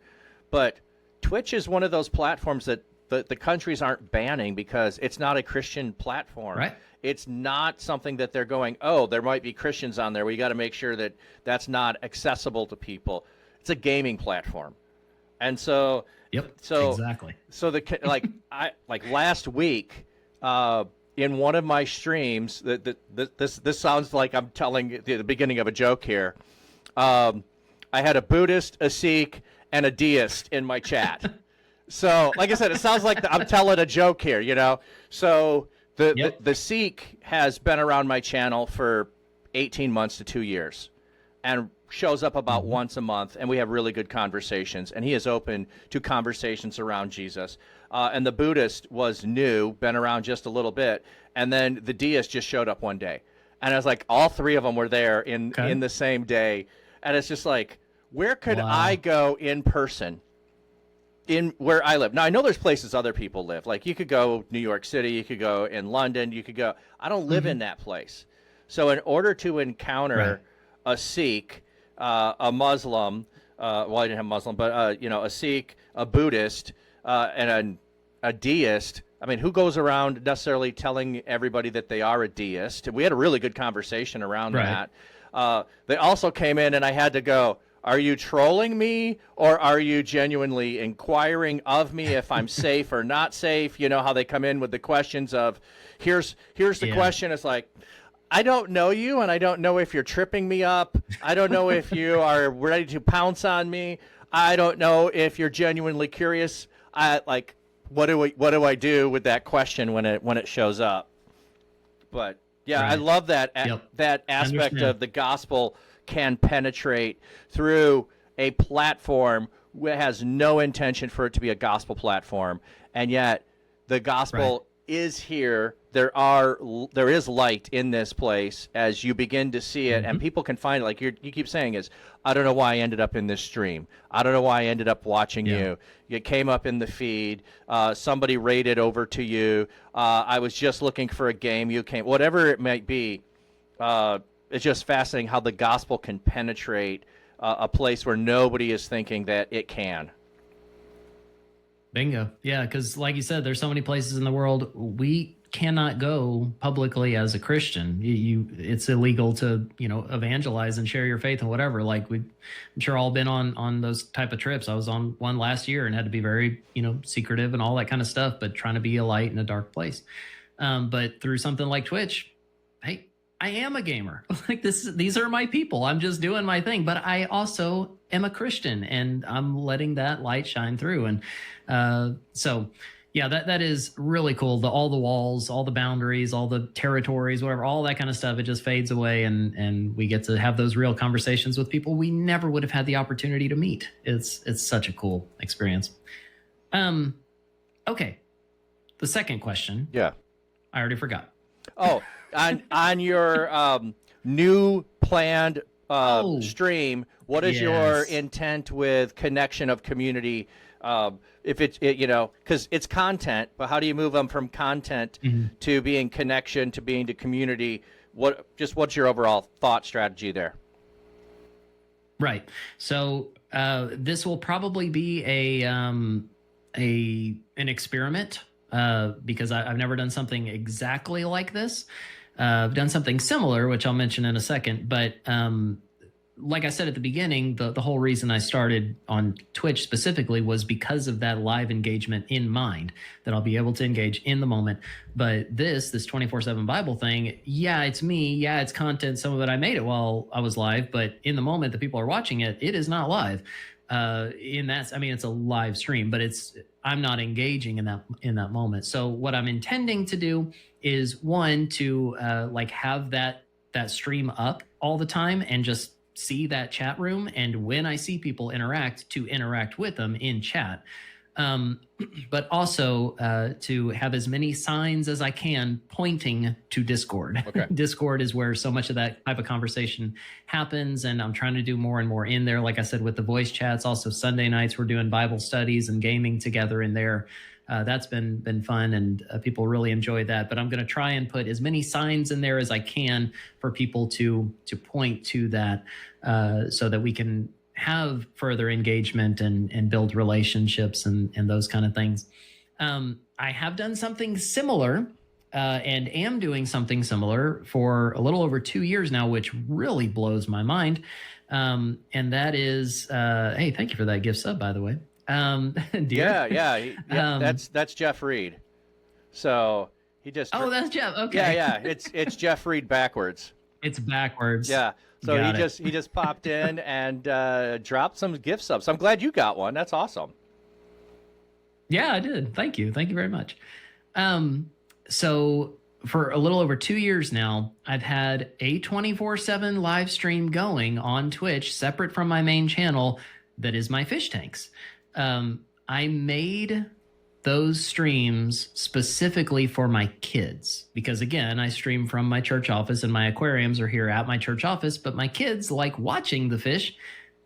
But Twitch is one of those platforms that the countries aren't banning because it's not a Christian platform. Right. It's not something that they're going, oh, there might be Christians on there. We got to make sure that that's not accessible to people. It's a gaming platform. And so, Yep. so, Exactly. so like last week, in one of my streams, this sounds like I'm telling the beginning of a joke here. I had a Buddhist, a Sikh, and a deist in my chat. So, like I said, it sounds like I'm telling a joke here, you know. So the Sikh has been around my channel for 18 months to 2 years, and shows up about once a month, and we have really good conversations. And he is open to conversations around Jesus. And the Buddhist was new, been around just a little bit, and then the deist just showed up one day, and I was like, all three of them were there in the same day, and it's just like, where could I go in person? In where I live. Now, I know there's places other people live. Like, you could go New York City, you could go in London, you could go. I don't live in that place. So in order to encounter a Sikh, a Muslim, well, I didn't have Muslim, but, a Sikh, a Buddhist, and a deist, I mean, who goes around necessarily telling everybody that they are a deist? We had a really good conversation around that. They also came in, and I had to go, are you trolling me, or are you genuinely inquiring of me if I'm safe or not safe? You know how they come in with the questions of, here's the question. It's like, I don't know you, and I don't know if you're tripping me up. I don't know if you are ready to pounce on me. I don't know if you're genuinely curious. What do I do with that question when it shows up? But yeah, I love that that aspect of the gospel can penetrate through a platform that has no intention for it to be a gospel platform, and yet the gospel is here. There is light in this place as you begin to see it, and people can find it. Like you keep saying is, I don't know why I ended up in this stream. I don't know why I ended up watching you. You came up in the feed. Somebody rated over to you. I was just looking for a game. You came. Whatever it might be. It's just fascinating how the gospel can penetrate a place where nobody is thinking that it can. Bingo. Yeah, because like you said, there's so many places in the world we cannot go publicly as a Christian. It's illegal to evangelize and share your faith and whatever. Like I'm sure all been on those type of trips. I was on one last year and had to be very secretive and all that kind of stuff, but trying to be a light in a dark place. But through something like Twitch, hey, I am a gamer. Like these are my people. I'm just doing my thing, but I also am a Christian, and I'm letting that light shine through. And so, yeah, that is really cool. All the walls, all the boundaries, all the territories, whatever, all that kind of stuff, it just fades away, and we get to have those real conversations with people we never would have had the opportunity to meet. It's such a cool experience. Okay, the second question. Yeah, I already forgot. Oh. On your new planned stream, what is your intent with connection of community? If it's because it's content, but how do you move them from content to being connection to being to community? What's your overall thought strategy there? Right. So this will probably be an experiment because I've never done something exactly like this. I've done something similar, which I'll mention in a second. But like I said at the beginning, the whole reason I started on Twitch specifically was because of that live engagement in mind, that I'll be able to engage in the moment. But this 24/7 Bible thing, yeah, it's me. Yeah, it's content. Some of it I made it while I was live. But in the moment that people are watching it, it is not live. It's a live stream, but I'm not engaging in that moment. So what I'm intending to do is to have that stream up all the time and just see that chat room, and when I see people to interact with them in chat, but also to have as many signs as I can pointing to Discord. Okay. Discord is where so much of that type of conversation happens, and I'm trying to do more and more in there. Like I said, with the voice chats, also Sunday nights we're doing Bible studies and gaming together in there. That's been fun, and people really enjoy that. But I'm going to try and put as many signs in there as I can for people to point to that, so that we can have further engagement and build relationships and those kind of things. I have done something similar and am doing something similar for a little over 2 years now, which really blows my mind. And that is, hey, thank you for that gift sub, by the way. Dear. Yeah. That's Jeff Reed. So he just. Oh, that's Jeff. Okay. Yeah. It's Jeff Reed backwards. It's backwards. Yeah. So Got he just popped in and dropped some gift subs. I'm glad you got one. That's awesome. Yeah, I did. Thank you. Thank you very much. So for a little over 2 years now, I've had a 24/7 live stream going on Twitch, separate from my main channel, that is my fish tanks. I made those streams specifically for my kids because, again, I stream from my church office and my aquariums are here at my church office, but my kids like watching the fish,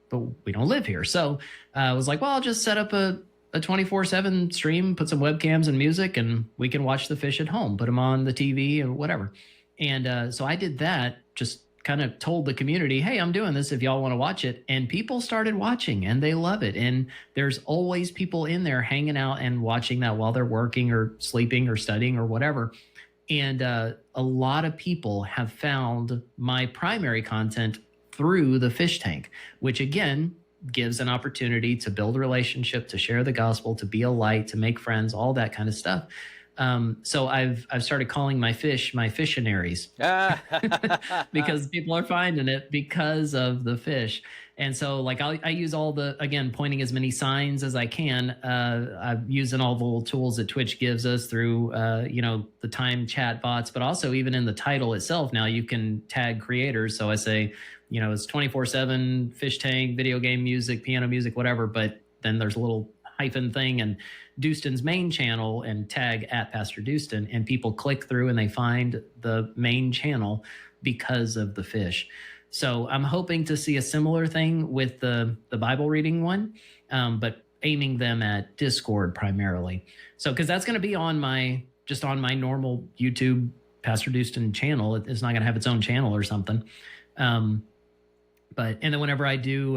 but we don't live here. So I was like, well, I'll just set up a 24/7 stream, put some webcams and music, and we can watch the fish at home, put them on the TV or whatever. And so I did that, just kind of told the community, hey, I'm doing this if y'all want to watch it. And people started watching and they love it. And there's always people in there hanging out and watching that while they're working or sleeping or studying or whatever. And a lot of people have found my primary content through the fish tank, which again, gives an opportunity to build a relationship, to share the gospel, to be a light, to make friends, all that kind of stuff. So I've started calling my fish my fissionaries because people are finding it because of the fish. And so like I use all the, again, pointing as many signs as I can. I'm using all the little tools that Twitch gives us through, the time chat bots, but also even in the title itself, now you can tag creators. So I say, it's 24/7 fish tank, video game music, piano music, whatever. But then there's a little hyphen thing and Dustin's main channel and tag at Pastor Dustin, and people click through and they find the main channel because of the fish. So I'm hoping to see a similar thing with the Bible reading one, but aiming them at Discord primarily. So, because that's going to be on my normal YouTube Pastor Dustin channel. It's not going to have its own channel or something. And then whenever I do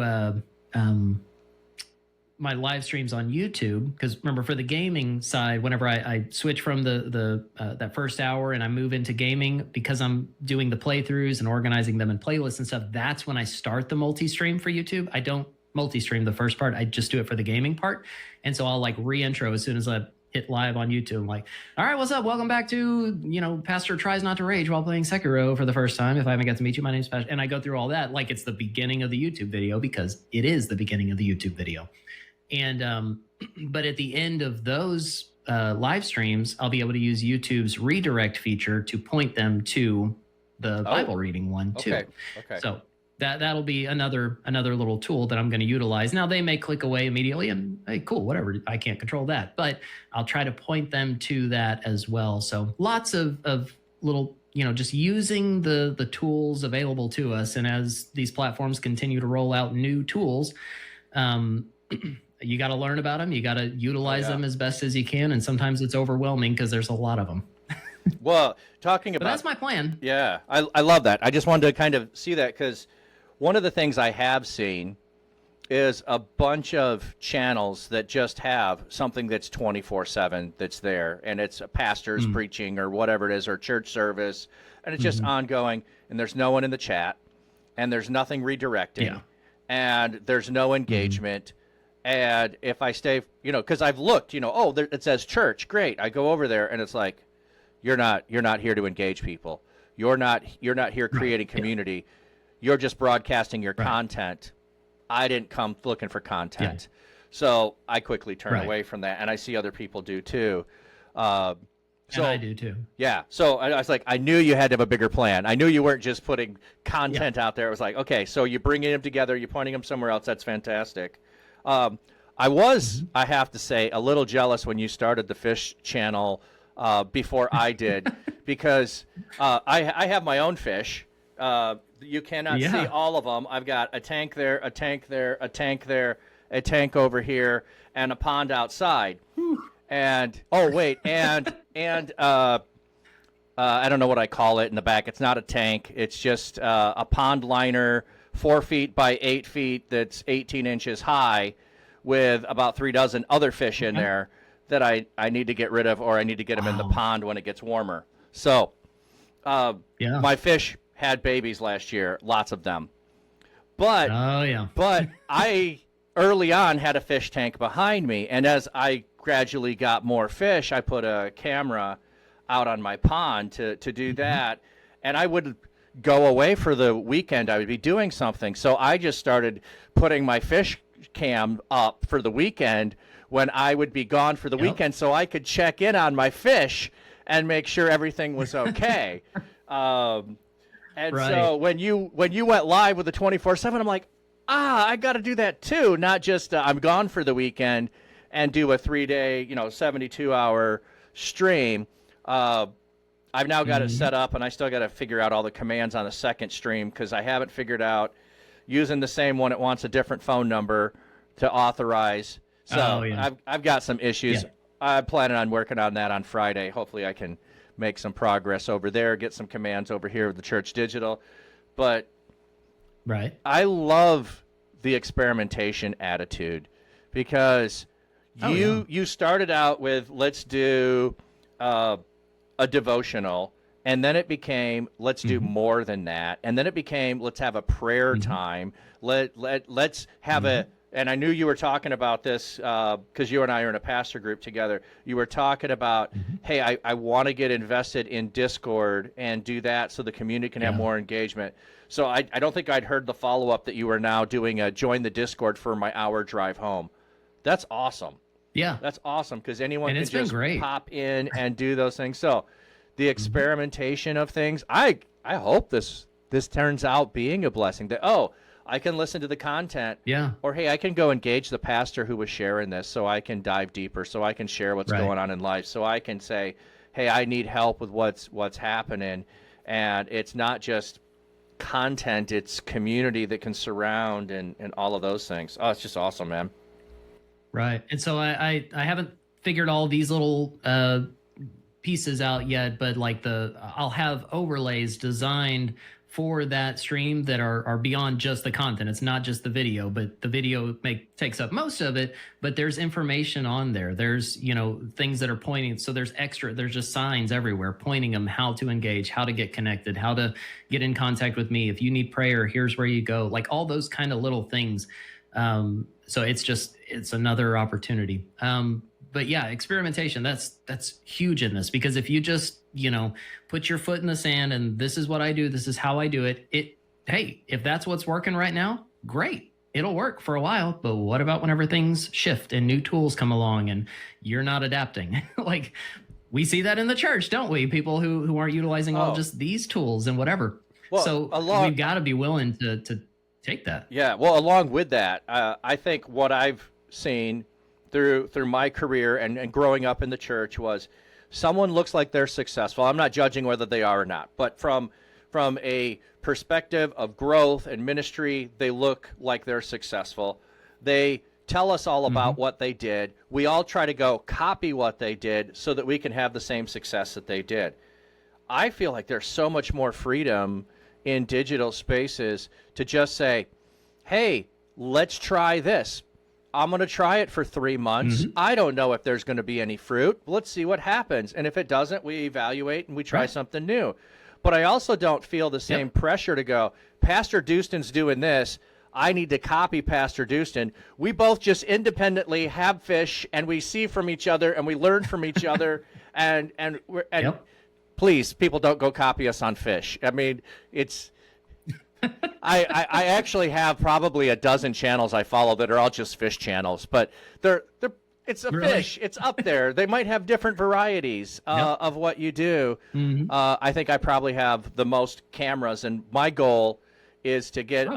my live streams on YouTube, because remember for the gaming side, whenever I switch from the that first hour and I move into gaming, because I'm doing the playthroughs and organizing them in playlists and stuff, that's when I start the multi-stream for YouTube. I don't multi-stream the first part. I just do it for the gaming part. And so I'll like re-intro as soon as I hit live on YouTube. I'm like, all right, what's up? Welcome back to, Pastor Tries Not to Rage while playing Sekiro for the first time. If I haven't got to meet you, my name's Pastor. And I go through all that like it's the beginning of the YouTube video, because it is the beginning of the YouTube video. And but at the end of those live streams, I'll be able to use YouTube's redirect feature to point them to the Bible reading one too. Okay. So that'll be another little tool that I'm going to utilize. Now they may click away immediately and hey, cool, whatever. I can't control that, but I'll try to point them to that as well. So lots of little, just using the tools available to us. And as these platforms continue to roll out new tools, you got to learn about them. You got to utilize them as best as you can. And sometimes it's overwhelming because there's a lot of them. Well, talking about... But that's my plan. Yeah, I love that. I just wanted to kind of see that because one of the things I have seen is a bunch of channels that just have something that's 24/7 that's there. And it's a pastor's preaching or whatever it is, or church service. And it's just ongoing. And there's no one in the chat. And there's nothing redirecting. Yeah. And there's no engagement. And if I stay, because I've looked, there, it says church, great. I go over there and it's like, you're not here to engage people. You're not here creating community. You're just broadcasting your content. I didn't come looking for content. Yeah. So I quickly turn away from that, and I see other people do too. And I do too. Yeah. So I was like, I knew you had to have a bigger plan. I knew you weren't just putting content out there. It was like, okay, so you're bringing them together, you're pointing them somewhere else. That's fantastic. I was, I have to say, a little jealous when you started the fish channel before I did, because I have my own fish. You cannot see all of them. I've got a tank there, a tank there, a tank there, a tank over here, and a pond outside. And I don't know what I call it in the back. It's not a tank. It's just a pond liner, 4 feet by 8 feet, that's 18 inches high, with about 3 dozen other fish in there that I need to get rid of, or I need to get them in the pond when it gets warmer. So my fish had babies last year, lots of them. But but I early on had a fish tank behind me, and as I gradually got more fish, I put a camera out on my pond to do that, and I would go away for the weekend. I would be doing something, so I just started putting my fish cam up for the weekend when I would be gone for the weekend, so I could check in on my fish and make sure everything was okay. So when you went live with the 24/7, I'm like, I got to do that too. Not just I'm gone for the weekend and do a 3-day, 72-hour stream. I've now got it set up, and I still got to figure out all the commands on the second stream because I haven't figured out using the same one. It wants a different phone number to authorize. So I've got some issues. I'm planning on working on that on Friday. Hopefully I can make some progress over there, get some commands over here with the Church Digital. But I love the experimentation attitude because you started out with let's do a devotional, and then it became let's do more than that, and then it became let's have a prayer time. Let's have a, and I knew you were talking about this because you and I are in a pastor group together. You were talking about, hey, I want to get invested in Discord and do that so the community can have more engagement. So I don't think I'd heard the follow-up that you were now doing a join the Discord for my hour drive home. That's awesome. Yeah. That's awesome because anyone can just pop in and do those things. So the experimentation of things, I hope this turns out being a blessing that, I can listen to the content. Yeah. Or, hey, I can go engage the pastor who was sharing this so I can dive deeper, so I can share what's going on in life, so I can say, hey, I need help with what's happening. And it's not just content, it's community that can surround and all of those things. Oh, it's just awesome, man. Right. And so I haven't figured all these little pieces out yet, but like I'll have overlays designed for that stream that are beyond just the content. It's not just the video, but the video takes up most of it, but there's information on there. There's, things that are pointing. So there's just signs everywhere pointing them how to engage, how to get connected, how to get in contact with me. If you need prayer, here's where you go, like all those kind of little things. So it's another opportunity. But yeah, experimentation, that's huge in this, because if you just, put your foot in the sand and this is what I do, this is how I do it. Hey, if that's what's working right now, great. It'll work for a while, but what about whenever things shift and new tools come along and you're not adapting? Like we see that in the church, don't we? People who aren't utilizing all just these tools and whatever. Well, so we've got to be willing to take that. Yeah. Well, along with that, I think what I've seen through my career and growing up in the church was someone looks like they're successful. I'm not judging whether they are or not, but from a perspective of growth and ministry, they look like they're successful. They tell us all about what they did. We all try to go copy what they did so that we can have the same success that they did. I feel like there's so much more freedom in digital spaces to just say, hey, let's try this. I'm going to try it for 3 months. I don't know if there's going to be any fruit. Let's see what happens. And if it doesn't, we evaluate and we try something new. But I also don't feel the same pressure to go, Pastor Dustin's doing this. I need to copy Pastor Dustin. We both just independently have fish and we see from each other and we learn from each other. And please, people, don't go copy us on fish. I mean, it's... I actually have probably a dozen channels I follow that are all just fish channels, but it's a fish. It's up there. They might have different varieties of what you do. I think I probably have the most cameras, and my goal is to get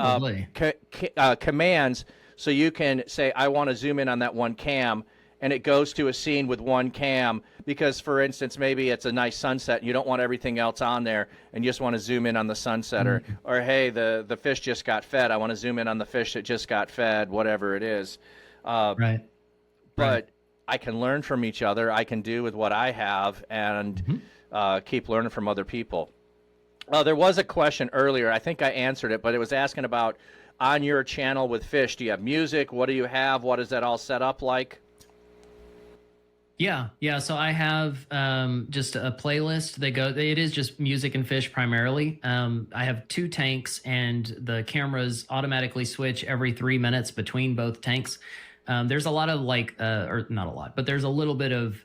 commands so you can say, I want to zoom in on that one cam, and it goes to a scene with one cam because, for instance, maybe it's a nice sunset and you don't want everything else on there and you just want to zoom in on the sunset or hey, the fish just got fed. I want to zoom in on the fish that just got fed, whatever it is. But I can learn from each other. I can do with what I have and keep learning from other people. There was a question earlier. I think I answered it, but it was asking about on your channel with fish. Do you have music? What do you have? What is that all set up like? Yeah. So I have just a playlist. It is just music and fish primarily. I have two tanks, and the cameras automatically switch every 3 minutes between both tanks. There's a lot of or not a lot, but there's a little bit of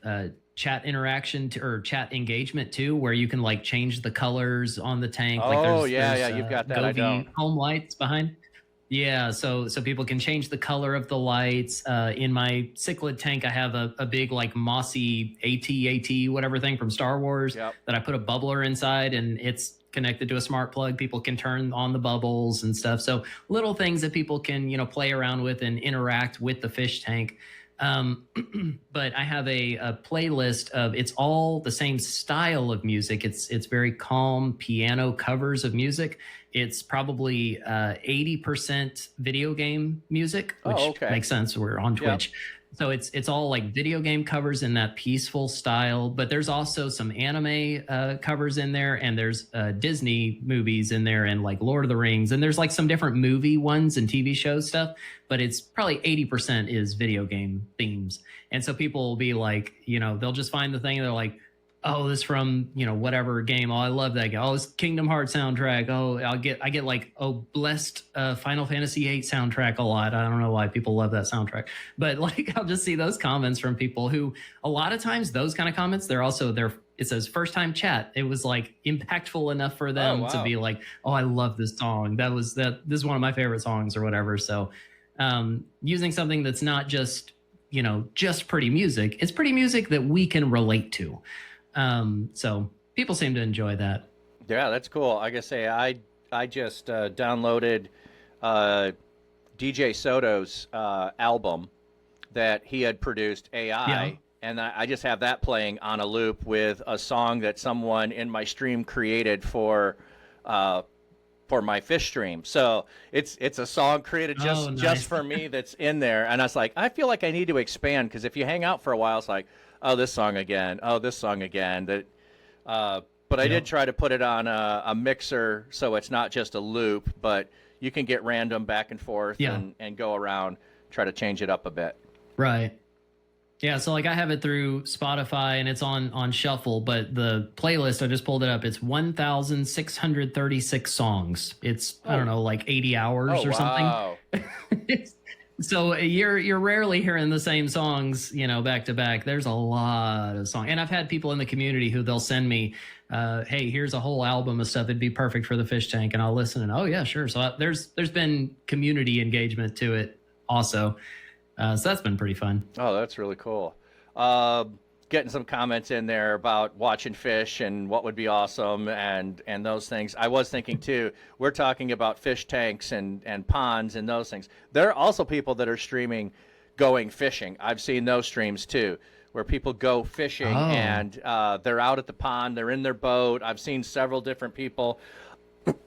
chat interaction or chat engagement too, where you can like change the colors on the tank. Like Oh, there's you've got that. I don't. Govee home lights behind. Yeah, so people can change the color of the lights. In my cichlid tank, I have a big like mossy AT whatever thing from Star Wars Yep. that I put a bubbler inside, and it's connected to a smart plug. People can turn on the bubbles and stuff. So little things that people can play around with and interact with the fish tank. Um, but I have a playlist of it's all the same style of music. It's very calm piano covers of music. It's probably 80% video game music, which Oh, okay. makes sense. We're on Yep. Twitch. So it's all like video game covers in that peaceful style, but there's also some anime covers in there, and there's Disney movies in there, and like Lord of the Rings, and there's like some different movie ones and TV show stuff, but it's probably 80% is video game themes. And so people will be like, they'll just find the thing and they're like, oh, this from whatever game. Oh, I love that game. Oh, it's Kingdom Hearts soundtrack. Oh, I get like, oh, blessed Final Fantasy VIII soundtrack a lot. I don't know why people love that soundtrack, but like I'll just see those comments from people who a lot of times those kind of comments it says first time chat. It was like impactful enough for them to be like, oh, I love this song. This is one of my favorite songs or whatever. So using something that's not just just pretty music, it's pretty music that we can relate to. So people seem to enjoy that. Yeah, that's cool. I gotta say, I just downloaded DJ Soto's album that he had produced AI, Yeah. and I just have that playing on a loop with a song that someone in my stream created for my fish stream. So it's a song created just Nice. for me that's in there, and I was like, I feel like I need to expand, because if you hang out for a while, it's like, oh, this song again, oh, this song again. But I did try to put it on a mixer, so it's not just a loop, but you can get random back and forth and go around, try to change it up a bit. Right. Yeah, so like I have it through Spotify and it's on shuffle, but the playlist, I just pulled it up. It's 1,636 songs. It's I don't know, like 80 hours or Wow. something. So you're rarely hearing the same songs, back to back. There's a lot of songs, and I've had people in the community who they'll send me, "Hey, here's a whole album of stuff that'd be perfect for the fish tank," and I'll listen. And oh yeah, sure. So there's been community engagement to it also, so that's been pretty fun. Oh, that's really cool. Getting some comments in there about watching fish and what would be awesome and those things. I was thinking too, we're talking about fish tanks and ponds and those things. There are also people that are streaming going fishing. I've seen those streams too, where people go fishing and they're out at the pond, they're in their boat. I've seen several different people.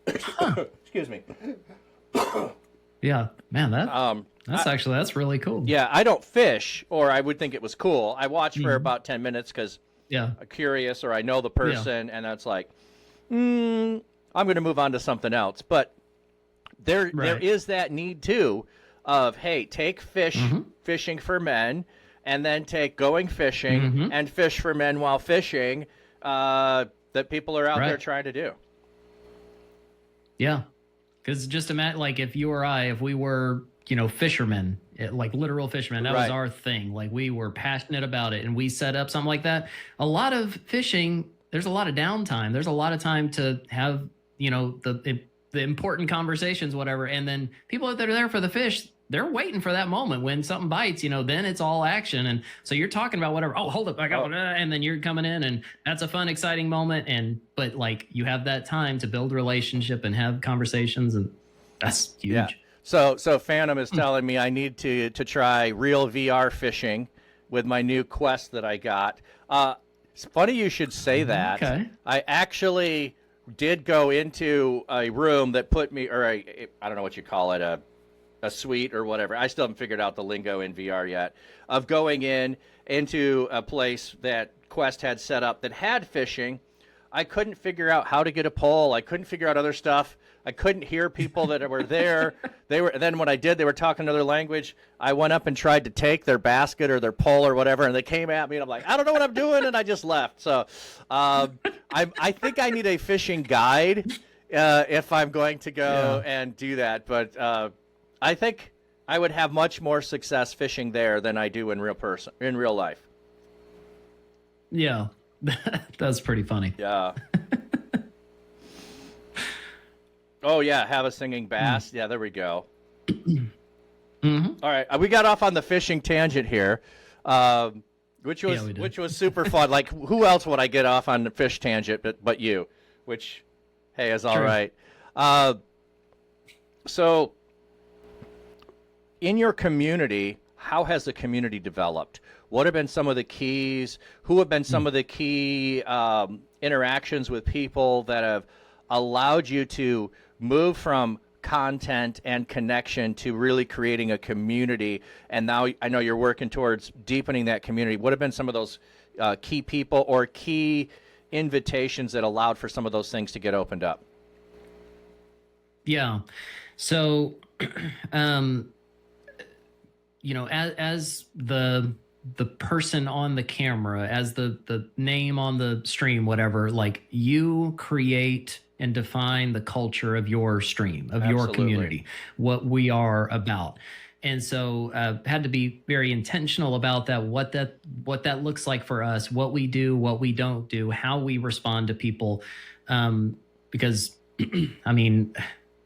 Excuse me. Yeah, man, that's really cool. Yeah, I don't fish, or I would think it was cool. I watch for about 10 minutes because I'm curious, or I know the person, and that's like, I'm going to move on to something else. But there is that need too of, hey, take fishing for men, and then take going fishing and fish for men while fishing, that people are out there trying to do. Yeah. Because just imagine, like, if you or I, if we were, fishermen, like literal fishermen, that was our thing. Like, we were passionate about it, and we set up something like that. A lot of fishing, there's a lot of downtime. There's a lot of time to have, the important conversations, whatever. And then people that are there for the fish, they're waiting for that moment when something bites, then it's all action. And so you're talking about whatever, oh, hold up, I got and then you're coming in, and that's a fun, exciting moment. But like, you have that time to build a relationship and have conversations, and that's huge. Yeah. So Phantom is telling me I need to try real VR fishing with my new Quest that I got. It's funny you should say that. Okay. I actually did go into a room that put me, or I don't know what you call it, a suite or whatever. I still haven't figured out the lingo in VR yet, of going into a place that Quest had set up that had fishing. I couldn't figure out how to get a pole. I couldn't figure out other stuff. I couldn't hear people that were there. Then when I did, they were talking another language. I went up and tried to take their basket or their pole or whatever, and they came at me, and I'm like, I don't know what I'm doing, and I just left. So I think I need a fishing guide if I'm going to go and do that. But I think I would have much more success fishing there than I do in real life. Yeah, that's pretty funny. Yeah. Oh, yeah, have a singing bass. Yeah, there we go. Mm-hmm. All right, we got off on the fishing tangent here, which was super fun. Like, who else would I get off on the fish tangent but you? Which, hey, is all right. So, in your community, how has the community developed? What have been some of the keys? Who have been some of the key interactions with people that have allowed you to move from content and connection to really creating a community? And now I know you're working towards deepening that community. What have been some of those key people or key invitations that allowed for some of those things to get opened up? Yeah. So, as the person on the camera, as the name on the stream, whatever, like, you create and define the culture of your stream, of your community, what we are about. And so had to be very intentional about that, what that looks like for us, what we do, what we don't do, how we respond to people. Because I mean,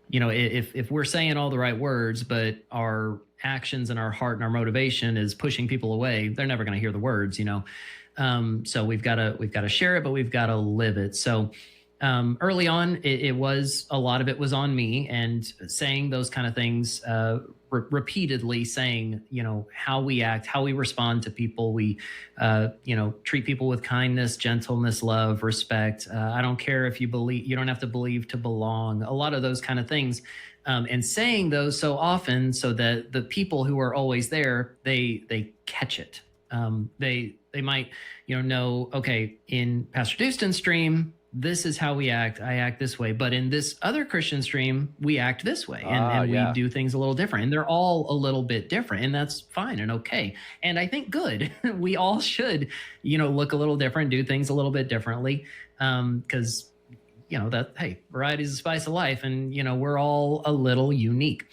if we're saying all the right words, but our actions and our heart and our motivation is pushing people away, they're never going to hear the words, So we've got to share it, but we've got to live it. So early on, it was, a lot of it was on me, and saying those kind of things, repeatedly saying, how we act, how we respond to people. We, treat people with kindness, gentleness, love, respect. I don't care if you believe, you don't have to believe to belong. A lot of those kind of things. And saying those so often so that the people who are always there, they catch it. They might, know, okay, in Pastor Dustin's stream, this is how we act. I act this way. But in this other Christian stream, we act this way, and we do things a little different. And they're all a little bit different, and that's fine and okay. And I think good. We all should, look a little different, do things a little bit differently, because that, hey, variety is the spice of life, and we're all a little unique.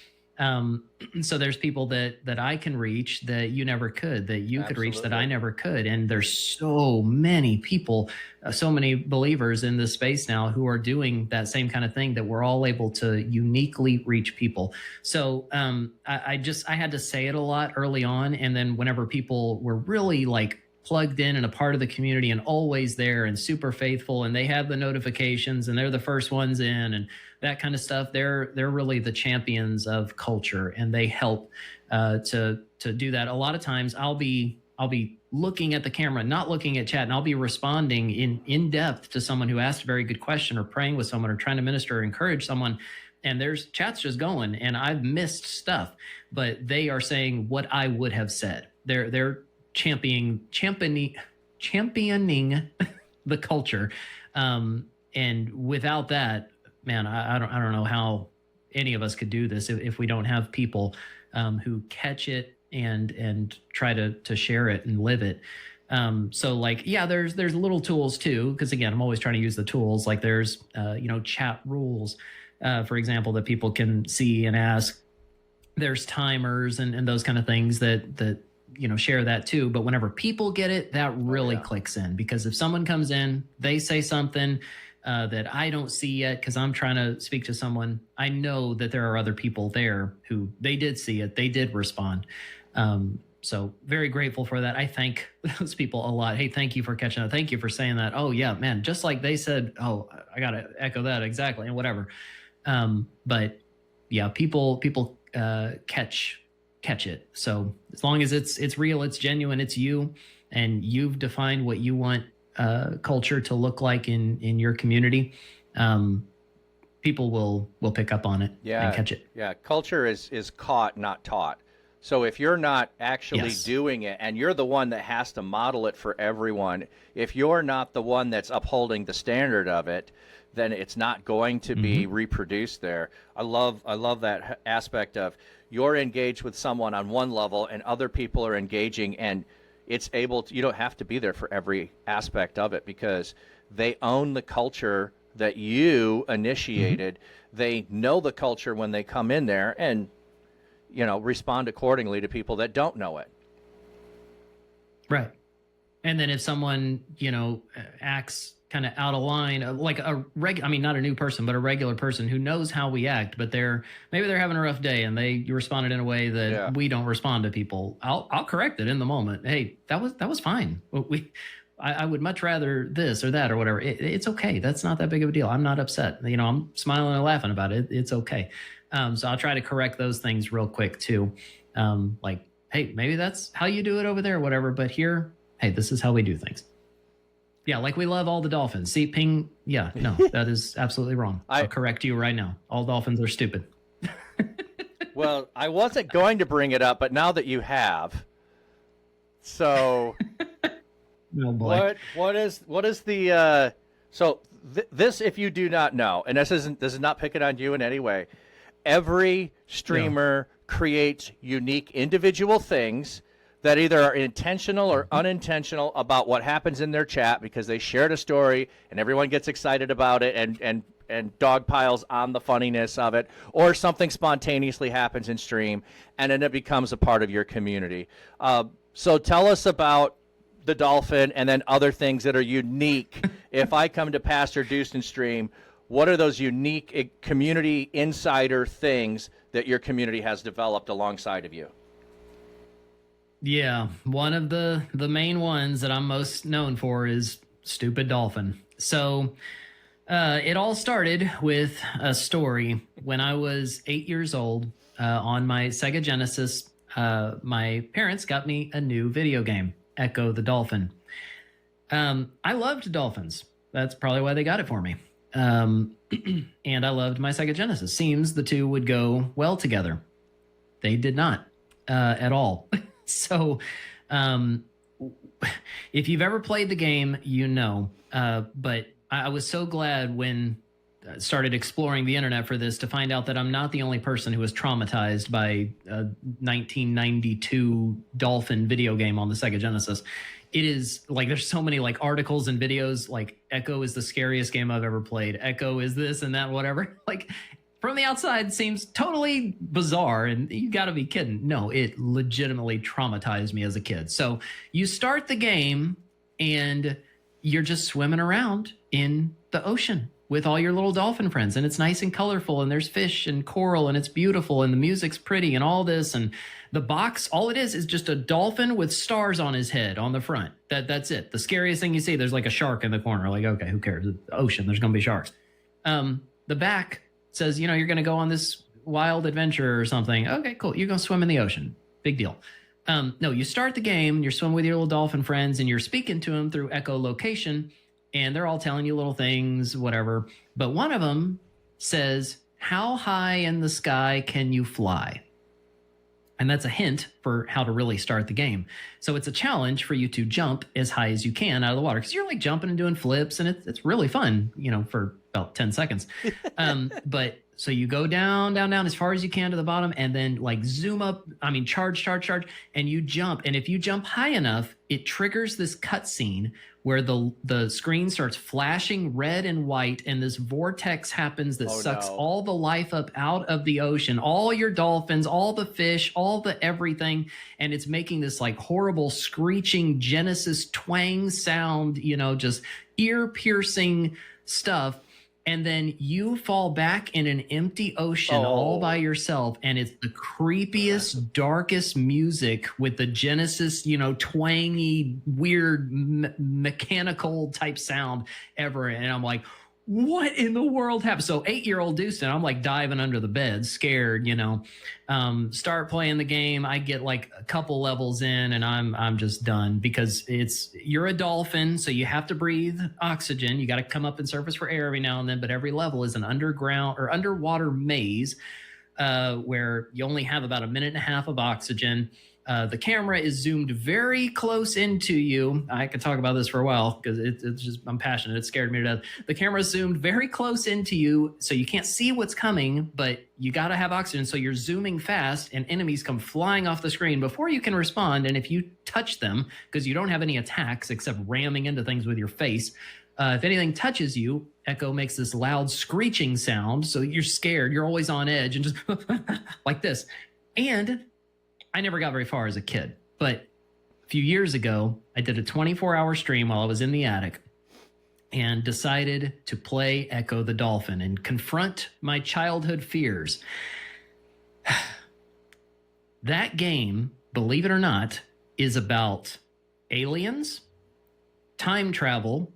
So there's people that I can reach that you never could, that you could reach that I never could. And there's so many people, so many believers in this space now who are doing that same kind of thing, that we're all able to uniquely reach people. So I had to say it a lot early on. And then whenever people were really like plugged in and a part of the community and always there and super faithful, and they have the notifications and they're the first ones in and that kind of stuff, they're really the champions of culture, and they help to do that. A lot of times I'll be looking at the camera, not looking at chat, and I'll be responding in depth to someone who asked a very good question, or praying with someone, or trying to minister or encourage someone, and there's chats just going, and I've missed stuff, but they are saying what I would have said. They're championing the culture, and without that, man, I don't know how any of us could do this if we don't have people who catch it and try to share it and live it. So like, yeah, there's little tools too, because again, I'm always trying to use the tools. Like there's chat rules, for example, that people can see and ask. There's timers and those kind of things that share that too. But whenever people get it, that really clicks in, because if someone comes in, they say something that I don't see yet because I'm trying to speak to someone, I know that there are other people there who they did see it, they did respond. So very grateful for that. I thank those people a lot. Hey, thank you for catching that. Thank you for saying that. Oh yeah, man, just like they said, oh, I got to echo that exactly, and whatever. But yeah, people catch it. So as long as it's real, it's genuine, it's you, and you've defined what you want culture to look like in your community, people will pick up on it and catch it. Yeah, culture is caught, not taught. So if you're not actually Yes. doing it and you're the one that has to model it for everyone, if you're not the one that's upholding the standard of it, then it's not going to be reproduced there. I love that aspect of you're engaged with someone on one level and other people are engaging, and it's able to, you don't have to be there for every aspect of it because they own the culture that you initiated. They know the culture when they come in there and respond accordingly to people that don't know it. Right. And then if someone, acts kind of out of line, like not a new person, but a regular person who knows how we act, but maybe they're having a rough day and they responded in a way that we don't respond to people. I'll correct it in the moment. Hey, that was fine. I would much rather this or that or whatever. It's okay. That's not that big of a deal. I'm not upset. I'm smiling and laughing about it. It's okay. So I'll try to correct those things real quick too. Like, hey, maybe that's how you do it over there, whatever. But here, hey, this is how we do things. Yeah, like we love all the dolphins. See, ping. Yeah, no, that is absolutely wrong. I'll correct you right now. All dolphins are stupid. Well, I wasn't going to bring it up, but now that you have, so Oh boy. what is the this, if you do not know, and this is not picking on you in any way. Every streamer creates unique individual things that either are intentional or unintentional about what happens in their chat because they shared a story and everyone gets excited about it and dog piles on the funniness of it, or something spontaneously happens in stream and then it becomes a part of your community. So tell us about the dolphin and then other things that are unique. If I come to Pastor Dustin stream, what are those unique community insider things that your community has developed alongside of you? Yeah, one of the main ones that I'm most known for is Stupid Dolphin. So it all started with a story when I was 8 years old on my Sega Genesis. My parents got me a new video game, Echo the Dolphin. I loved dolphins. That's probably why they got it for me. And I loved my Sega Genesis. Seems the two would go well together. They did not at all. So if you've ever played the game, but I was so glad when I started exploring the internet for this to find out that I'm not the only person who was traumatized by a 1992 Dolphin video game on the Sega Genesis. It is like there's so many like articles and videos like Echo is the scariest game I've ever played. Echo is this and that, whatever. Like from the outside seems totally bizarre and you got to be kidding. No, it legitimately traumatized me as a kid. So you start the game and you're just swimming around in the ocean with all your little dolphin friends, and it's nice and colorful, and there's fish and coral, and it's beautiful, and the music's pretty, and all this, and the box, all it is just a dolphin with stars on his head on the front. That's it. The scariest thing you see, there's like a shark in the corner. Like, okay, who cares? The ocean, there's gonna be sharks. The back says, you're gonna go on this wild adventure or something. Okay, cool. You're gonna swim in the ocean. Big deal. No, you start the game, you're swimming with your little dolphin friends, and you're speaking to them through echolocation. And they're all telling you little things, whatever. But one of them says, how high in the sky can you fly? And that's a hint for how to really start the game. So it's a challenge for you to jump as high as you can out of the water. Because you're like jumping and doing flips, and it's really fun, for about 10 seconds. But so you go down as far as you can to the bottom, and then like zoom up, charge, and you jump. And if you jump high enough, it triggers this cutscene where the screen starts flashing red and white, and this vortex happens that sucks all the life up out of the ocean, all your dolphins, all the fish, all the everything, and it's making this like horrible screeching Genesis twang sound, just ear-piercing stuff. And then you fall back in an empty ocean all by yourself. And it's the creepiest, darkest music with the Genesis, twangy, weird, mechanical type sound ever. And I'm like, what in the world happened? So 8-year-old Dustin, I'm like diving under the bed, scared, start playing the game. I get like a couple levels in and I'm just done because you're a dolphin. So you have to breathe oxygen. You got to come up and surface for air every now and then, but every level is an underground or underwater maze where you only have about a minute and a half of oxygen. The camera is zoomed very close into you. I could talk about this for a while because it's just, I'm passionate. It scared me to death. The camera is zoomed very close into you, so you can't see what's coming, but you got to have oxygen. So you're zooming fast and enemies come flying off the screen before you can respond. And if you touch them, because you don't have any attacks except ramming into things with your face, if anything touches you, Echo makes this loud screeching sound. So you're scared. You're always on edge and just like this. And I never got very far as a kid, but a few years ago, I did a 24-hour stream while I was in the attic and decided to play Echo the Dolphin and confront my childhood fears. That game, believe it or not, is about aliens, time travel,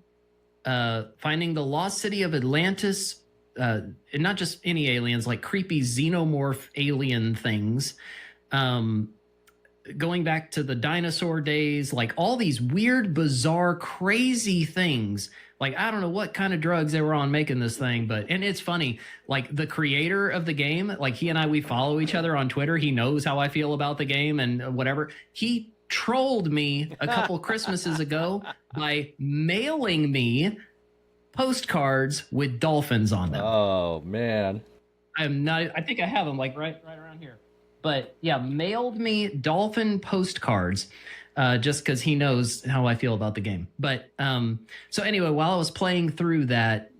finding the lost city of Atlantis, and not just any aliens, like creepy xenomorph alien things, going back to the dinosaur days, like all these weird, bizarre, crazy things. Like, I don't know what kind of drugs they were on making this thing, and it's funny, like the creator of the game, like he and I, we follow each other on Twitter. He knows how I feel about the game and whatever. He trolled me a couple Christmases ago by mailing me postcards with dolphins on them. Oh, man. I think I have them like right around here. But yeah, mailed me dolphin postcards just because he knows how I feel about the game. But so anyway, while I was playing through that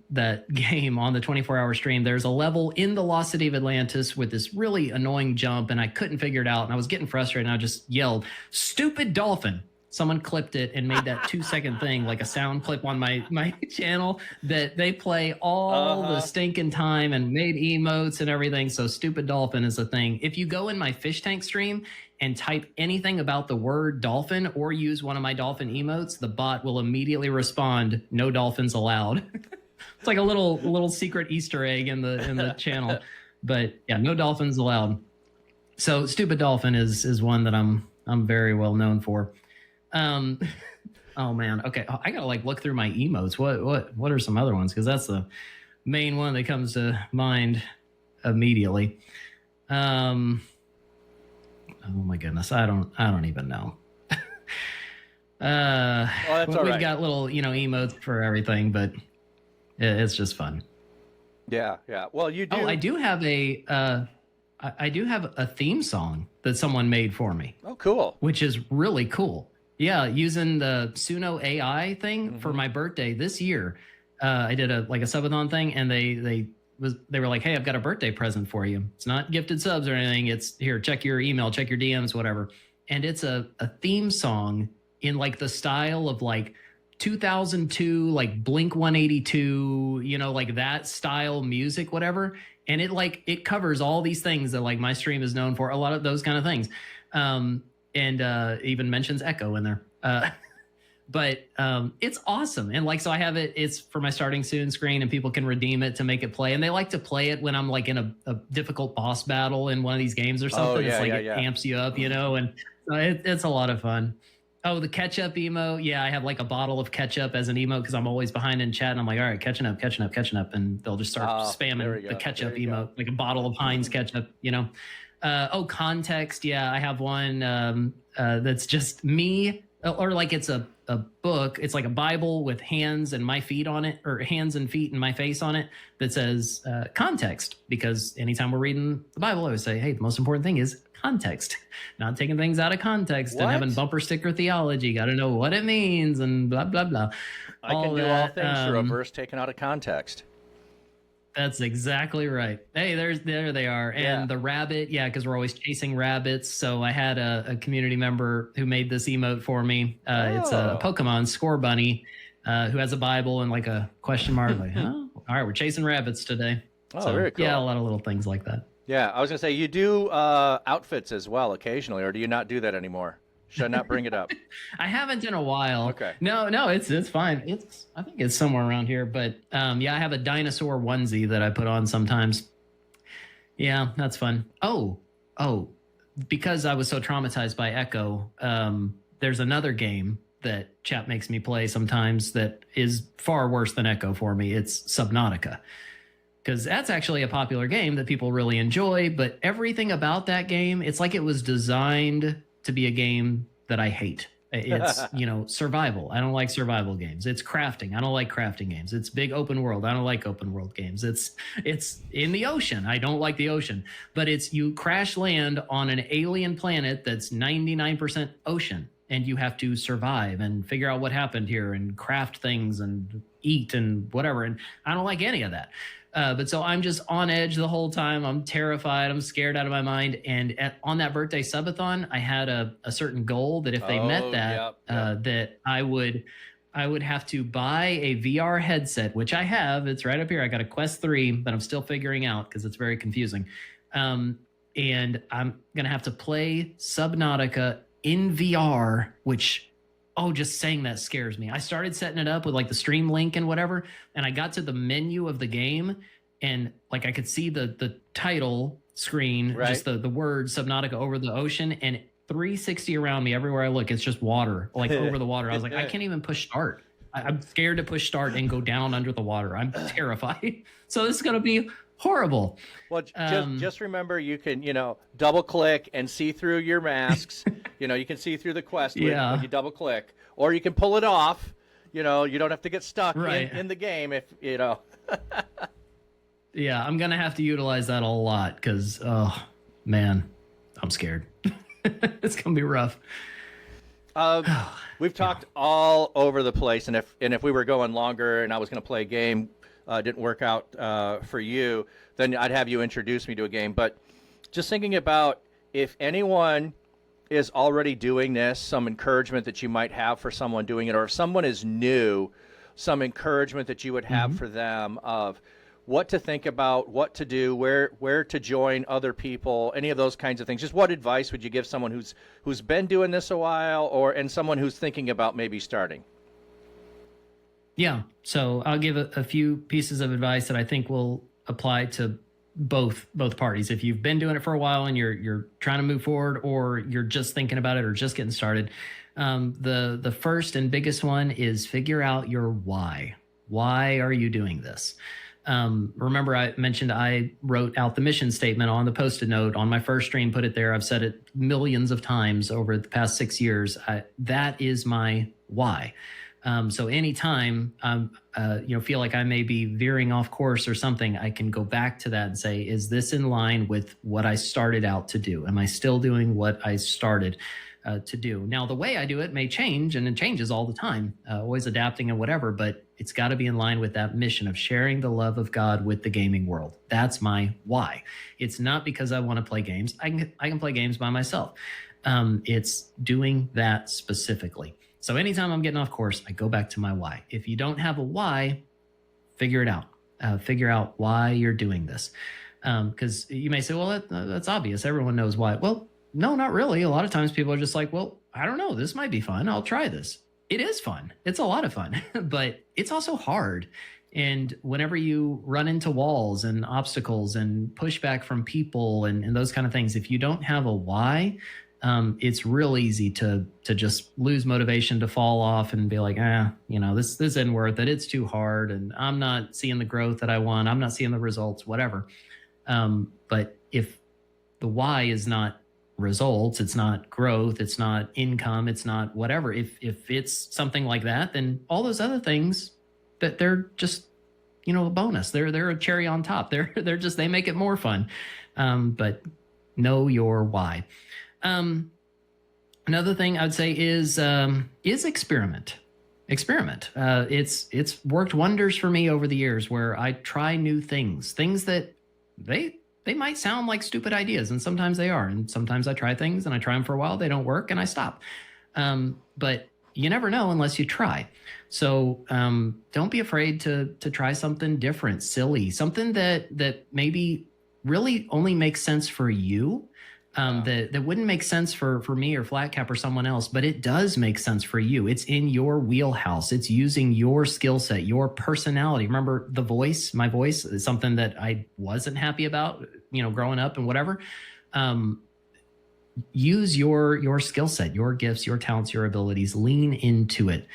game on the 24-hour stream, there's a level in the lost city of Atlantis with this really annoying jump, and I couldn't figure it out, and I was getting frustrated, and I just yelled, "Stupid dolphin!" Someone clipped it and made that 2-second thing, like a sound clip on my channel that they play all the stinking time and made emotes and everything. So stupid dolphin is a thing. If you go in my fish tank stream and type anything about the word dolphin or use one of my dolphin emotes, the bot will immediately respond, "No dolphins allowed." It's like a little secret Easter egg in the channel. But yeah, no dolphins allowed. So stupid dolphin is one that I'm very well known for. Oh man. Okay. I gotta like look through my emotes. What are some other ones? Because that's the main one that comes to mind immediately. Oh my goodness. I don't even know. Well, that's all we've right. got little, emotes for everything, but it's just fun. Yeah. Well, you do. Oh, I do have I do have a theme song that someone made for me. Oh, cool. Which is really cool. Yeah, using the Suno AI thing for my birthday this year. I did a subathon thing, and they were like, "Hey, I've got a birthday present for you. It's not gifted subs or anything. It's here, check your email, check your DMs, whatever." And it's a theme song in like the style of like 2002, like Blink 182, like that style music, whatever. And it covers all these things that like my stream is known for, a lot of those kind of things. And even mentions Echo in there. But it's awesome. And like, so I have it's for my starting soon screen, and people can redeem it to make it play. And they like to play it when I'm like in a difficult boss battle in one of these games or something. It's like it amps you up, and so it's a lot of fun. Oh, the ketchup emote. Yeah, I have like a bottle of ketchup as an emote because I'm always behind in chat. And I'm like, all right, catching up. And they'll just start spamming the ketchup emote, like a bottle of Heinz ketchup, context. Yeah, I have one that's just me, or like it's a book. It's like a Bible with hands and my feet on it, or hands and feet and my face on it, that says context. Because anytime we're reading the Bible, I always say, hey, the most important thing is context, not taking things out of context and having bumper sticker theology. Got to know what it means and blah, blah, blah. I can do all things through a verse taken out of context. That's exactly right. Hey, there they are. And the rabbit, because we're always chasing rabbits. So I had a community member who made this emote for me. It's a Pokemon Score Bunny who has a Bible and like a question mark. Like, oh, all right, we're chasing rabbits today. Oh, very cool. Yeah, a lot of little things like that. Yeah, I was going to say, you do outfits as well occasionally, or do you not do that anymore? Should I not bring it up? I haven't in a while. Okay. No, it's fine. I think it's somewhere around here, but I have a dinosaur onesie that I put on sometimes. Yeah, that's fun. Oh, because I was so traumatized by Echo, there's another game that chat makes me play sometimes that is far worse than Echo for me. It's Subnautica. because that's actually a popular game that people really enjoy. But everything about that game, it's like it was designed to be a game that I hate. It's, survival. I don't like survival games. It's crafting. I don't like crafting games. It's big open world. I don't like open world games. It's in the ocean. I don't like the ocean. But it's you crash land on an alien planet that's 99% ocean, and you have to survive and figure out what happened here and craft things and eat and whatever. And I don't like any of that. But so I'm just on edge the whole time. I'm terrified. I'm scared out of my mind. And on that birthday subathon, I had a certain goal that if they met that, that I would have to buy a VR headset, which I have. It's right up here. I got a Quest 3, but I'm still figuring out because it's very confusing. And I'm going to have to play Subnautica in VR, which... oh, just saying that scares me. I started setting it up with like the stream link and whatever, and I got to the menu of the game, and like I could see the title screen, right? Just the word Subnautica over the ocean, and 360 around me everywhere I look, it's just water, like over the water. I was like, I can't even push start. I'm scared to push start and go down under the water. I'm terrified. So this is going to be horrible. Well, just remember, you can, double click and see through your masks. You can see through the Quest when you double click, or you can pull it off. You don't have to get stuck in the game if. Yeah, I'm gonna have to utilize that a lot because, oh man, I'm scared. It's gonna be rough. We've talked all over the place, and if we were going longer, and I was going to play a game. Didn't work out for you, then I'd have you introduce me to a game. But just thinking about if anyone is already doing this, some encouragement that you might have for someone doing it, or if someone is new, some encouragement that you would have for them of what to think about, what to do, where to join other people, any of those kinds of things. Just what advice would you give someone who's been doing this a while, and someone who's thinking about maybe starting? Yeah, so I'll give a few pieces of advice that I think will apply to both parties. If you've been doing it for a while and you're trying to move forward, or you're just thinking about it or just getting started, the first and biggest one is figure out your why. Why are you doing this? Remember, I mentioned I wrote out the mission statement on the Post-it note on my first stream, put it there. I've said it millions of times over the past 6 years. That is my why. So anytime feel like I may be veering off course or something, I can go back to that and say, is this in line with what I started out to do? Am I still doing what I started to do? Now, the way I do it may change, and it changes all the time, always adapting and whatever, but it's got to be in line with that mission of sharing the love of God with the gaming world. That's my why. It's not because I want to play games. I can play games by myself. It's doing that specifically. So anytime I'm getting off course, I go back to my why. If you don't have a why, figure it out. Figure out why you're doing this. Because you may say, well, that's obvious. Everyone knows why. Well, no, not really. A lot of times people are just like, well, I don't know. This might be fun. I'll try this. It is fun. It's a lot of fun, but it's also hard. And whenever you run into walls and obstacles and pushback from people and those kind of things, if you don't have a why, it's real easy to just lose motivation, to fall off and be like, this isn't worth it. It's too hard. And I'm not seeing the growth that I want. I'm not seeing the results, whatever. But if the why is not results, it's not growth, it's not income, it's not whatever. If it's something like that, then all those other things, that they're just, a bonus. They're a cherry on top. They make it more fun. But know your why. Another thing I'd say is experiment. It's worked wonders for me over the years, where I try new things that they might sound like stupid ideas, and sometimes they are. And sometimes I try things and I try them for a while, they don't work, and I stop. But you never know unless you try. So don't be afraid to try something different, silly, something that maybe really only makes sense for you. That wouldn't make sense for me or Flatcap or someone else, but it does make sense for you. It's in your wheelhouse. It's using your skill set, your personality. Remember my voice is something that I wasn't happy about, growing up and whatever. use your skill set, your gifts, your talents, your abilities, lean into it.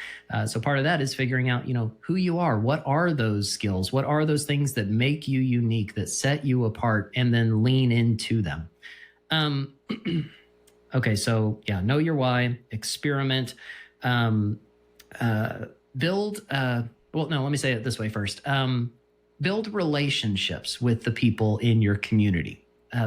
So part of that is figuring out, who you are. What are those skills? What are those things that make you unique, that set you apart, and then lean into them. Um, okay, so yeah, know your why, experiment, build, well, no, let me say it this way first. Build relationships with the people in your community.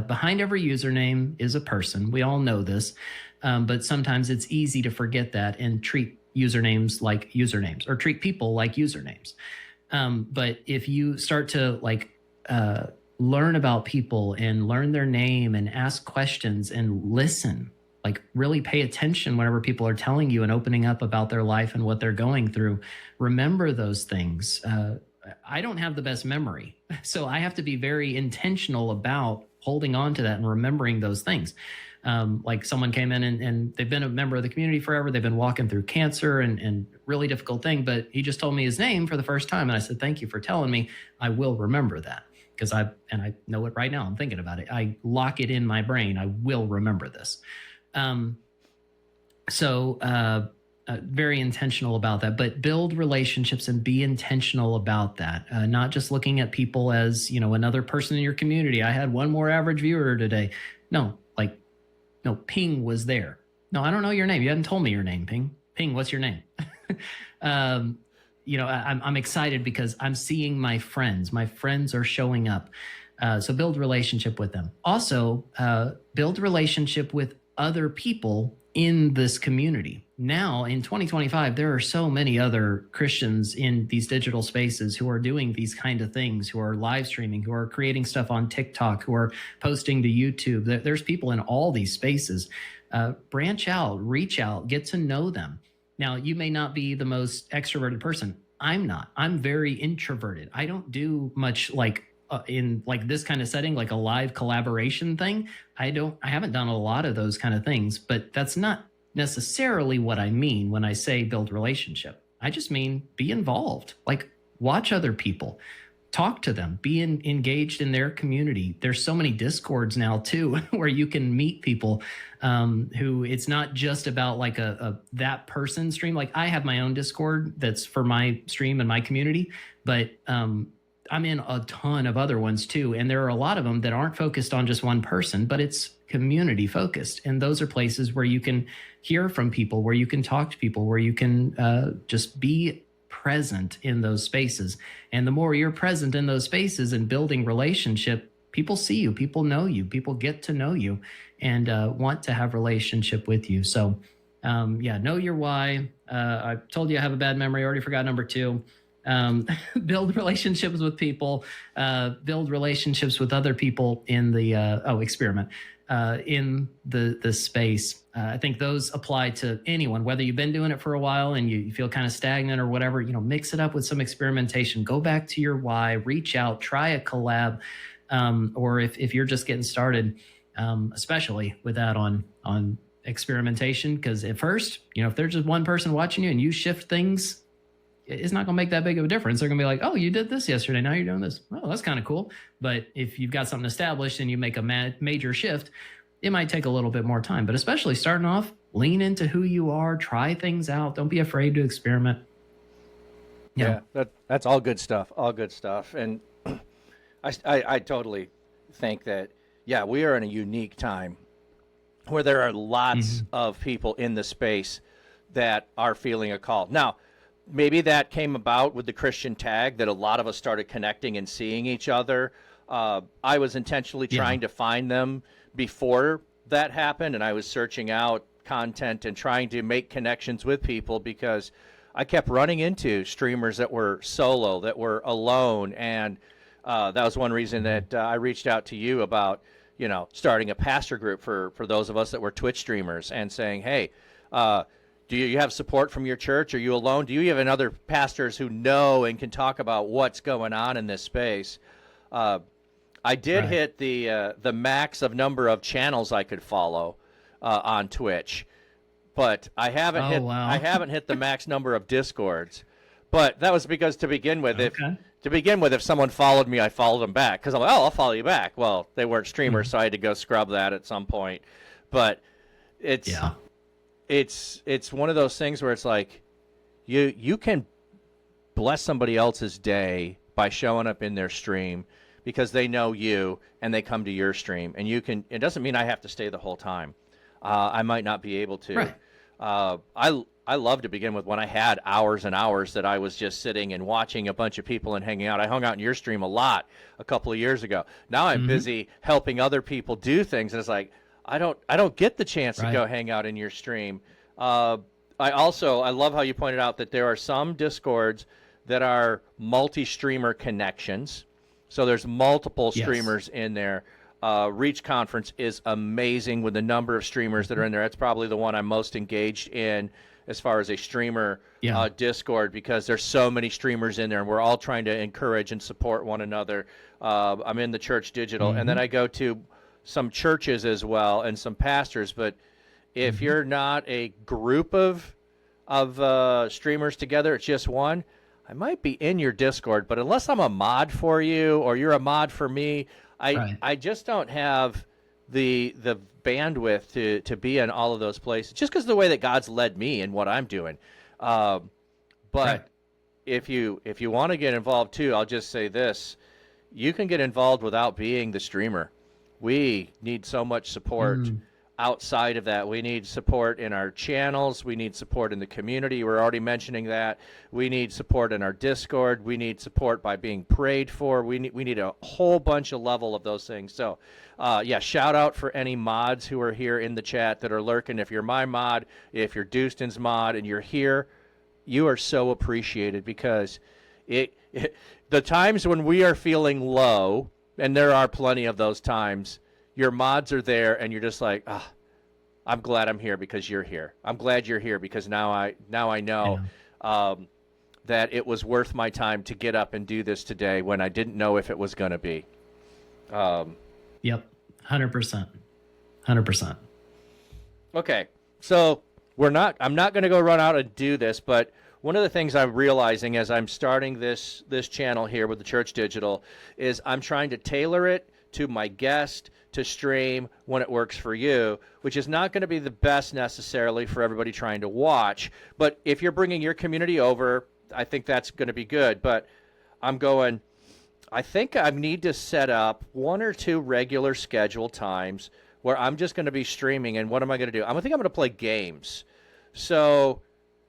Behind every username is a person. We all know this, but sometimes it's easy to forget that and treat usernames like usernames, or treat people like usernames. But if you start to learn about people and learn their name and ask questions and listen, like really pay attention whenever people are telling you and opening up about their life and what they're going through, remember those things. I don't have the best memory, so I have to be very intentional about holding on to that and remembering those things. Like someone came in and they've been a member of the community forever. They've been walking through cancer and really difficult thing, but he just told me his name for the first time. And I said, thank you for telling me. I will remember that, because I know it right now. I'm thinking about it. I lock it in my brain. I will remember this. Very intentional about that, but build relationships and be intentional about that. Not just looking at people as, another person in your community. I had one more average viewer today. No, Ping was there. No, I don't know your name. You hadn't told me your name, Ping. Ping, what's your name? I'm excited because I'm seeing my friends. My friends are showing up. So build relationship with them. Also, build relationship with other people in this community. Now, in 2025, there are so many other Christians in these digital spaces who are doing these kind of things, who are live streaming, who are creating stuff on TikTok, who are posting to YouTube. There's people in all these spaces. Branch out, reach out, get to know them. Now, you may not be the most extroverted person. I'm not. I'm very introverted. I don't do much in this kind of setting, like a live collaboration thing. I haven't done a lot of those kind of things, but that's not necessarily what I mean when I say build relationship. I just mean be involved, watch other people, talk to them, be engaged in their community. There's so many Discords now too, where you can meet people who it's not just about that person stream. Like I have my own Discord that's for my stream and my community, but I'm in a ton of other ones too. And there are a lot of them that aren't focused on just one person, but it's community focused. And those are places where you can hear from people, where you can talk to people, where you can just be present in those spaces. And the more you're present in those spaces and building relationship, people see you, people know you, people get to know you and want to have relationship with you. So know your why. I told you I have a bad memory. I already forgot number 2. Build relationships with people, build relationships with other people in the experiment in the space. I think those apply to anyone, whether you've been doing it for a while and you feel kind of stagnant or whatever. Mix it up with some experimentation. Go back to your why, reach out, try a collab, or if you're just getting started, especially with that on experimentation, because at first, if there's just one person watching you and you shift things, it's not going to make that big of a difference. They're going to be like, oh, you did this yesterday, now you're doing this. Oh, that's kind of cool. But if you've got something established and you make a major shift, it might take a little bit more time. But especially starting off, lean into who you are, try things out. Don't be afraid to experiment. Yeah, that's all good stuff. All good stuff. And I totally think that, we are in a unique time where there are lots of people in the space that are feeling a call. Now, maybe that came about with the Christian tag, that a lot of us started connecting and seeing each other. I was intentionally trying to find them before that happened, and I was searching out content and trying to make connections with people because I kept running into streamers that were solo, that were alone, and that was one reason that I reached out to you about, starting a pastor group for those of us that were Twitch streamers and saying, hey, do you have support from your church? Are you alone? Do you have other pastors who know and can talk about what's going on in this space? I did hit the max of number of channels I could follow on Twitch, but I haven't hit the max number of Discords. But that was because to begin with, if someone followed me, I followed them back because I'm like, oh, I'll follow you back. Well, they weren't streamers, so I had to go scrub that at some point. But it's Yeah. it's one of those things where it's like you can bless somebody else's day by showing up in their stream because they know you and they come to your stream, and you can. It doesn't mean I have to stay the whole time. I might not be able to. Right. I love to begin with when I had hours and hours that I was just sitting and watching a bunch of people and hanging out. I hung out in your stream a lot a couple of years ago. Now I'm busy helping other people do things, and it's like I don't get the chance to go hang out in your stream. I love how you pointed out that there are some Discords that are multi-streamer connections. So there's multiple streamers in there. Reach Conference is amazing with the number of streamers that are in there. That's probably the one I'm most engaged in as far as a streamer Discord, because there's so many streamers in there, and we're all trying to encourage and support one another. I'm in the Church Digital, and then I go to some churches as well and some pastors. But if you're not a group of streamers together, it's just one. I might be in your Discord, but unless I'm a mod for you or you're a mod for me, I just don't have the bandwidth to be in all of those places, just because of the way that God's led me and what I'm doing. But if you want to get involved too, I'll just say this: you can get involved without being the streamer. We need so much support outside of that. We need support in our channels. We need support in the community. We're already mentioning that. We need support in our Discord. We need support by being prayed for. We need a whole bunch of level of those things. So, shout out for any mods who are here in the chat that are lurking. If you're my mod, if you're Dustin's mod, and you're here, you are so appreciated, because the times when we are feeling low, and there are plenty of those times, your mods are there, and you're just like, I'm glad I'm here because you're here. I'm glad you're here because now I know that it was worth my time to get up and do this today when I didn't know if it was going to be. Yep, 100%. 100%. Okay, so I'm not going to go run out and do this, but one of the things I'm realizing as I'm starting this channel here with the Church Digital is I'm trying to tailor it to my guest to stream when it works for you, which is not going to be the best necessarily for everybody trying to watch. But if you're bringing your community over, I think that's going to be good. But I think I need to set up 1 or 2 regular scheduled times where I'm just going to be streaming. And what am I going to do? I think I'm going to play games. So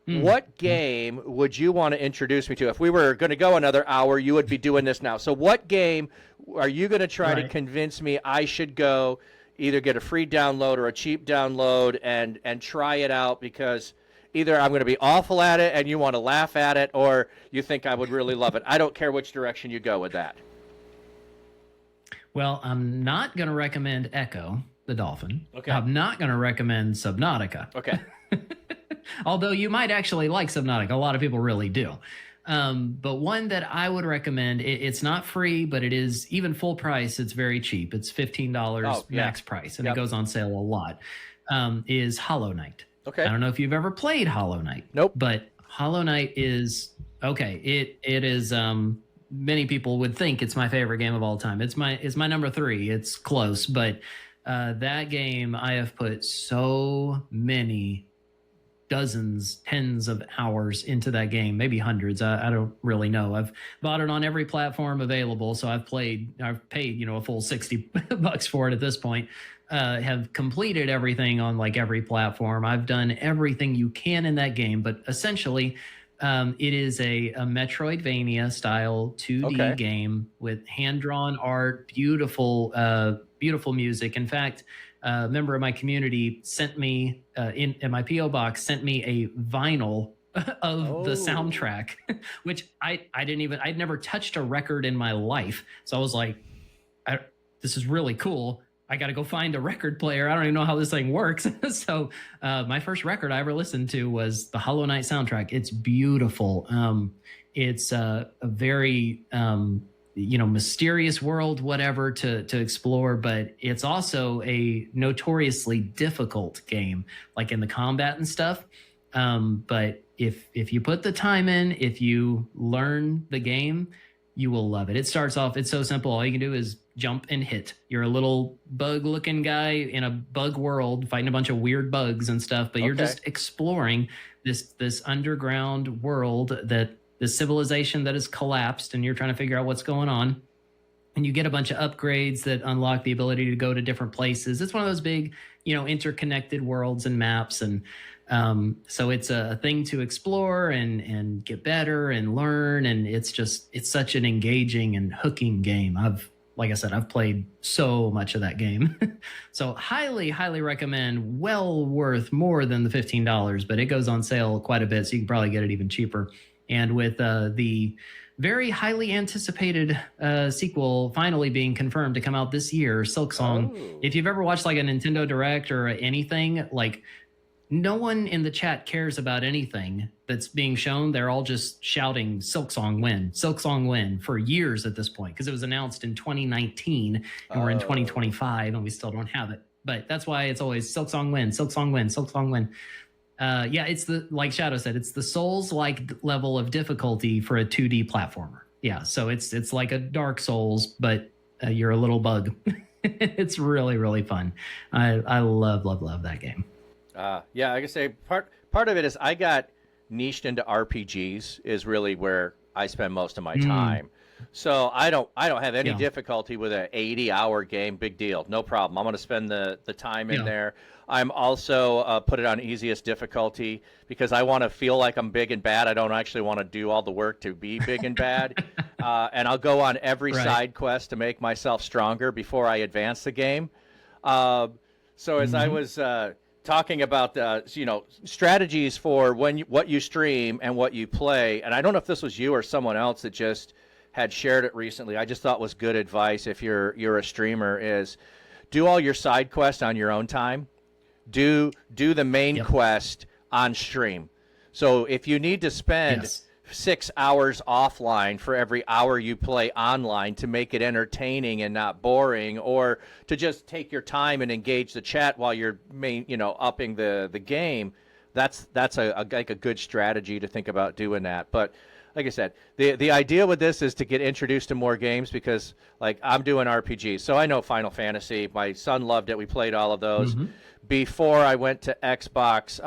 what game would you want to introduce me to? If we were going to go another hour, you would be doing this now. So what game are you going to try to convince me I should go either get a free download or a cheap download and try it out? Because either I'm going to be awful at it and you want to laugh at it, or you think I would really love it. I don't care which direction you go with that. Well, I'm not going to recommend Echo the Dolphin. Okay. I'm not going to recommend Subnautica. Okay. Although you might actually like Subnautica. A lot of people really do. But one that I would recommend, it's not free, but it is even full price. It's very cheap. It's $15 max price, and it goes on sale a lot, is Hollow Knight. Okay. I don't know if you've ever played Hollow Knight. Nope. But Hollow Knight is, it is, many people would think it's my favorite game of all time. It's my number 3. It's close, but that game, I have put so many dozens, tens of hours into that game, maybe hundreds. I don't really know. I've bought it on every platform available. So I've paid, a full $60 for it at this point. Have completed everything on like every platform. I've done everything you can in that game, but essentially it is a Metroidvania style 2D game with hand-drawn art, beautiful music. In fact, a member of my community sent me in my PO box, sent me a vinyl of the soundtrack, which I'd never touched a record in my life. So I was like, this is really cool. I got to go find a record player. I don't even know how this thing works. So my first record I ever listened to was the Hollow Knight soundtrack. It's beautiful. It's a very mysterious world, whatever to explore, but it's also a notoriously difficult game, like in the combat and stuff. But if you put the time in, if you learn the game, you will love it. It starts off, it's so simple. All you can do is jump and hit. You're a little bug looking guy in a bug world fighting a bunch of weird bugs and stuff, but you're Okay. just exploring this underground world, that the civilization that has collapsed, and you're trying to figure out what's going on. And you get a bunch of upgrades that unlock the ability to go to different places. It's one of those big, interconnected worlds and maps. And so it's a thing to explore and get better and learn. And it's such an engaging and hooking game. Like I said, I've played so much of that game. So highly, highly recommend. Well worth more than the $15, but it goes on sale quite a bit, so you can probably get it even cheaper. And with the very highly anticipated sequel finally being confirmed to come out this year, Silksong. Oh. If you've ever watched like a Nintendo Direct or anything, like no one in the chat cares about anything that's being shown. They're all just shouting Silksong win for years at this point, because it was announced in 2019 and we're in 2025 and we still don't have it. But that's why it's always Silksong win, Silksong win, Silksong win. Yeah, it's like Shadow said, it's the Souls-like level of difficulty for a 2D platformer. Yeah, so it's like a Dark Souls, but you're a little bug. It's really, really fun. I love that game. Yeah, I can say part of it is I got niched into RPGs is really where I spend most of my time. So I don't have any difficulty with an 80-hour game. Big deal, no problem. I'm going to spend the time in there. I'm also put it on easiest difficulty because I want to feel like I'm big and bad. I don't actually want to do all the work to be big and bad. And I'll go on every side quest to make myself stronger before I advance the game. So as I was talking about strategies for what you stream and what you play, and I don't know if this was you or someone else that just had shared it recently. I just thought was good advice if you're a streamer, is do all your side quests on your own time. Do the main quest on stream. So if you need to spend 6 hours offline for every hour you play online to make it entertaining and not boring, or to just take your time and engage the chat while you're upping the game, that's a good strategy to think about doing that. But like I said, the idea with this is to get introduced to more games, because like I'm doing RPGs, so I know Final Fantasy. My son loved it. We played all of those. Before I went to Xbox,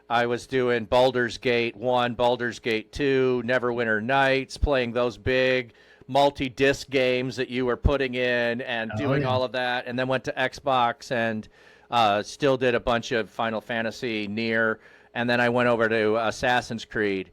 I was doing Baldur's Gate 1, Baldur's Gate 2, Neverwinter Nights, playing those big multi-disc games that you were putting in and doing all of that, and then went to Xbox and still did a bunch of Final Fantasy, Nier, and then I went over to Assassin's Creed.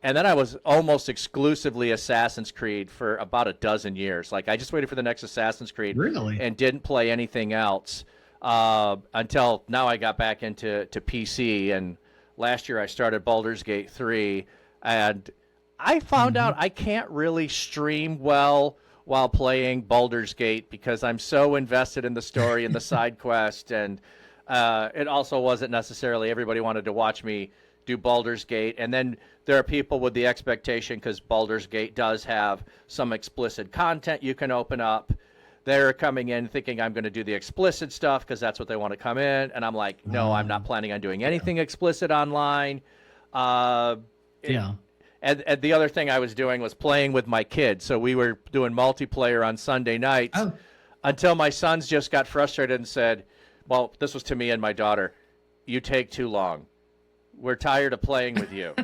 And then I was almost exclusively Assassin's Creed for about a dozen years. Like I just waited for the next Assassin's Creed and didn't play anything else until now I got back into PC. And last year I started Baldur's Gate 3, and I found out I can't really stream well while playing Baldur's Gate because I'm so invested in the story and the side quest. And it also wasn't necessarily everybody wanted to watch me do Baldur's Gate. And then there are people with the expectation, because Baldur's Gate does have some explicit content you can open up. They're coming in thinking I'm going to do the explicit stuff because that's what they want to come in. And I'm like, no, I'm not planning on doing anything explicit online. And the other thing I was doing was playing with my kids. So we were doing multiplayer on Sunday nights until my sons just got frustrated and said, well, this was to me and my daughter, you take too long. We're tired of playing with you.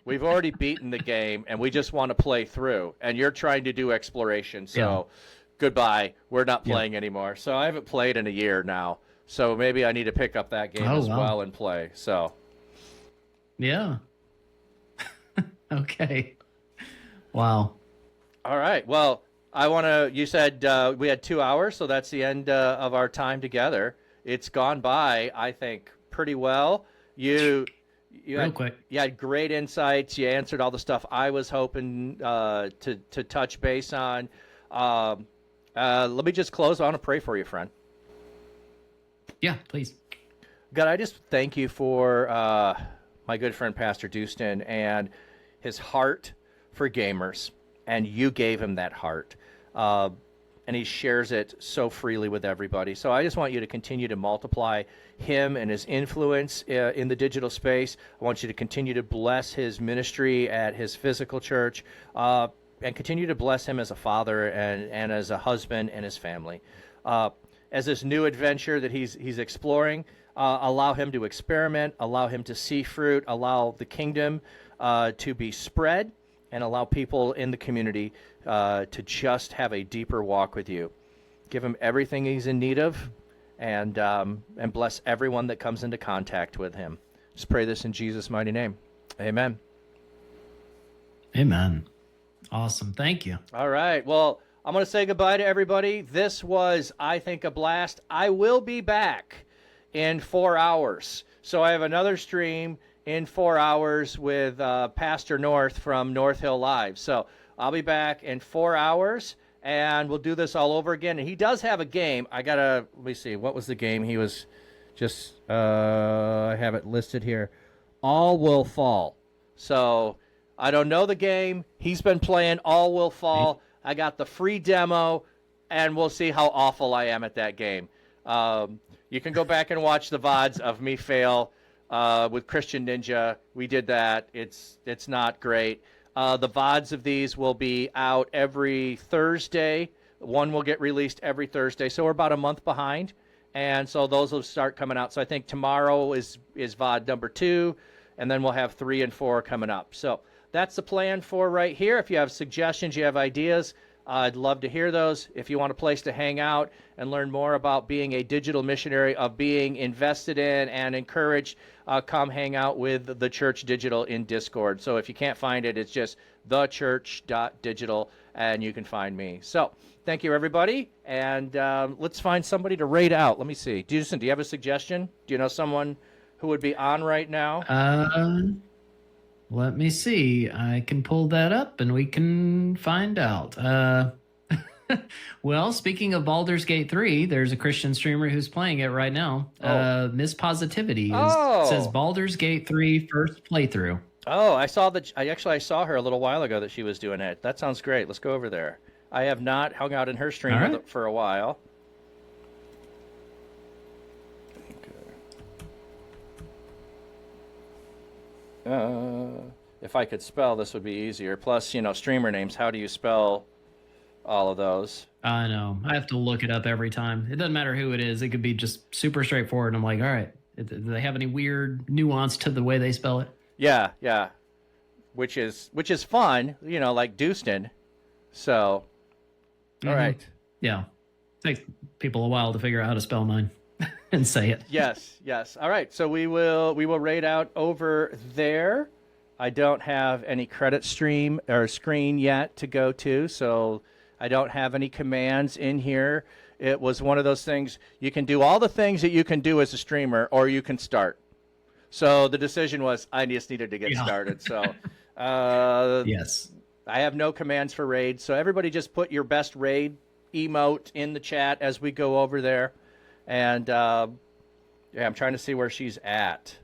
We've already beaten the game, and we just want to play through. And you're trying to do exploration, so goodbye. We're not playing anymore. So I haven't played in a year now. So maybe I need to pick up that game as well and play. So, yeah. Okay. Wow. All right. Well, you said we had 2 hours, so that's the end of our time together. It's gone by, I think, pretty well. You had great insights. You answered all the stuff I was hoping to touch base on. Let me just close. I want to pray for you, friend. Yeah, please. God, I just thank you for my good friend Pastor Dustin and his heart for gamers. And you gave him that heart. And he shares it so freely with everybody. So I just want you to continue to multiply him and his influence in the digital space. I want you to continue to bless his ministry at his physical church. continue to bless him as a father and as a husband and his family. As this new adventure that he's exploring, allow him to experiment, allow him to see fruit, allow the kingdom to be spread, and allow people in the community to just have a deeper walk with you. Give him everything he's in need of, and bless everyone that comes into contact with him. Just pray this in Jesus' mighty name. Amen. Amen. Awesome. Thank you. All right. Well, I'm going to say goodbye to everybody. This was, I think, a blast. I will be back in 4 hours. So I have another stream in 4 hours with Pastor North from North Hill Live. So I'll be back in 4 hours, and we'll do this all over again. And he does have a game. Let me see. What was the game? He was just, I have it listed here. All Will Fall. So I don't know the game. He's been playing All Will Fall. I got the free demo, and we'll see how awful I am at that game. You can go back and watch the VODs of me fail with Christian Ninja. We did that. It's not great. The VODs of these will be out every Thursday. One will get released every Thursday. So we're about a month behind. And so those will start coming out. So I think tomorrow is VOD number 2, and then we'll have 3 and 4 coming up. So that's the plan for right here. If you have suggestions, you have ideas, I'd love to hear those. If you want a place to hang out and learn more about being a digital missionary, of being invested in and encouraged, come hang out with the Church Digital in Discord. So if you can't find it, it's just thechurch.digital, and you can find me. So thank you, everybody, and let's find somebody to raid out. Let me see. Jason, do you have a suggestion? Do you know someone who would be on right now? Let me see. I can pull that up and we can find out. Well, speaking of Baldur's Gate 3, there's a Christian streamer who's playing it right now. Miss Positivity says Baldur's Gate 3 first playthrough. Oh, I saw I saw her a little while ago that she was doing it. That sounds great. Let's go over there. I have not hung out in her stream for a while. If I could spell, this would be easier. Plus, streamer names. How do you spell all of those? I know. I have to look it up every time. It doesn't matter who it is. It could be just super straightforward. And I'm like, all right, do they have any weird nuance to the way they spell it? Yeah. Which is fun, like Dustin. So, all right. Yeah. Takes people a while to figure out how to spell mine and say it. Yes. All right. So we will raid out over there. I don't have any credit stream or screen yet to go to, so I don't have any commands in here. It was one of those things, you can do all the things that you can do as a streamer, or you can start. So the decision was I just needed to get started. So yes, I have no commands for raid. So everybody just put your best raid emote in the chat as we go over there. And I'm trying to see where she's at.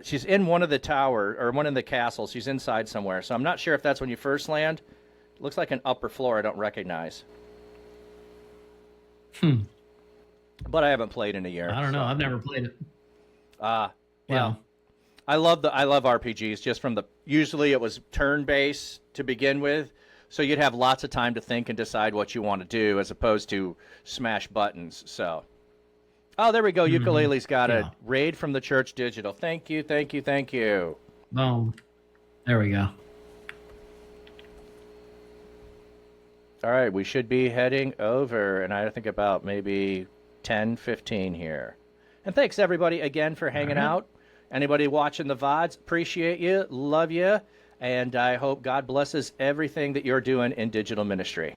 She's in one of the tower, or one of the castles. She's inside somewhere. So I'm not sure if that's when you first land. It looks like an upper floor I don't recognize. But I haven't played in a year. I don't know. I've never played it. Well, I love RPGs just from usually it was turn-based to begin with. So you'd have lots of time to think and decide what you want to do as opposed to smash buttons. So, there we go. Ukulele's got a raid from the Church Digital. Thank you. Boom. There we go. All right, we should be heading over, and I think about maybe 10, 15 here. And thanks, everybody, again for hanging out. Anybody watching the VODs, appreciate you, love you, and I hope God blesses everything that you're doing in digital ministry.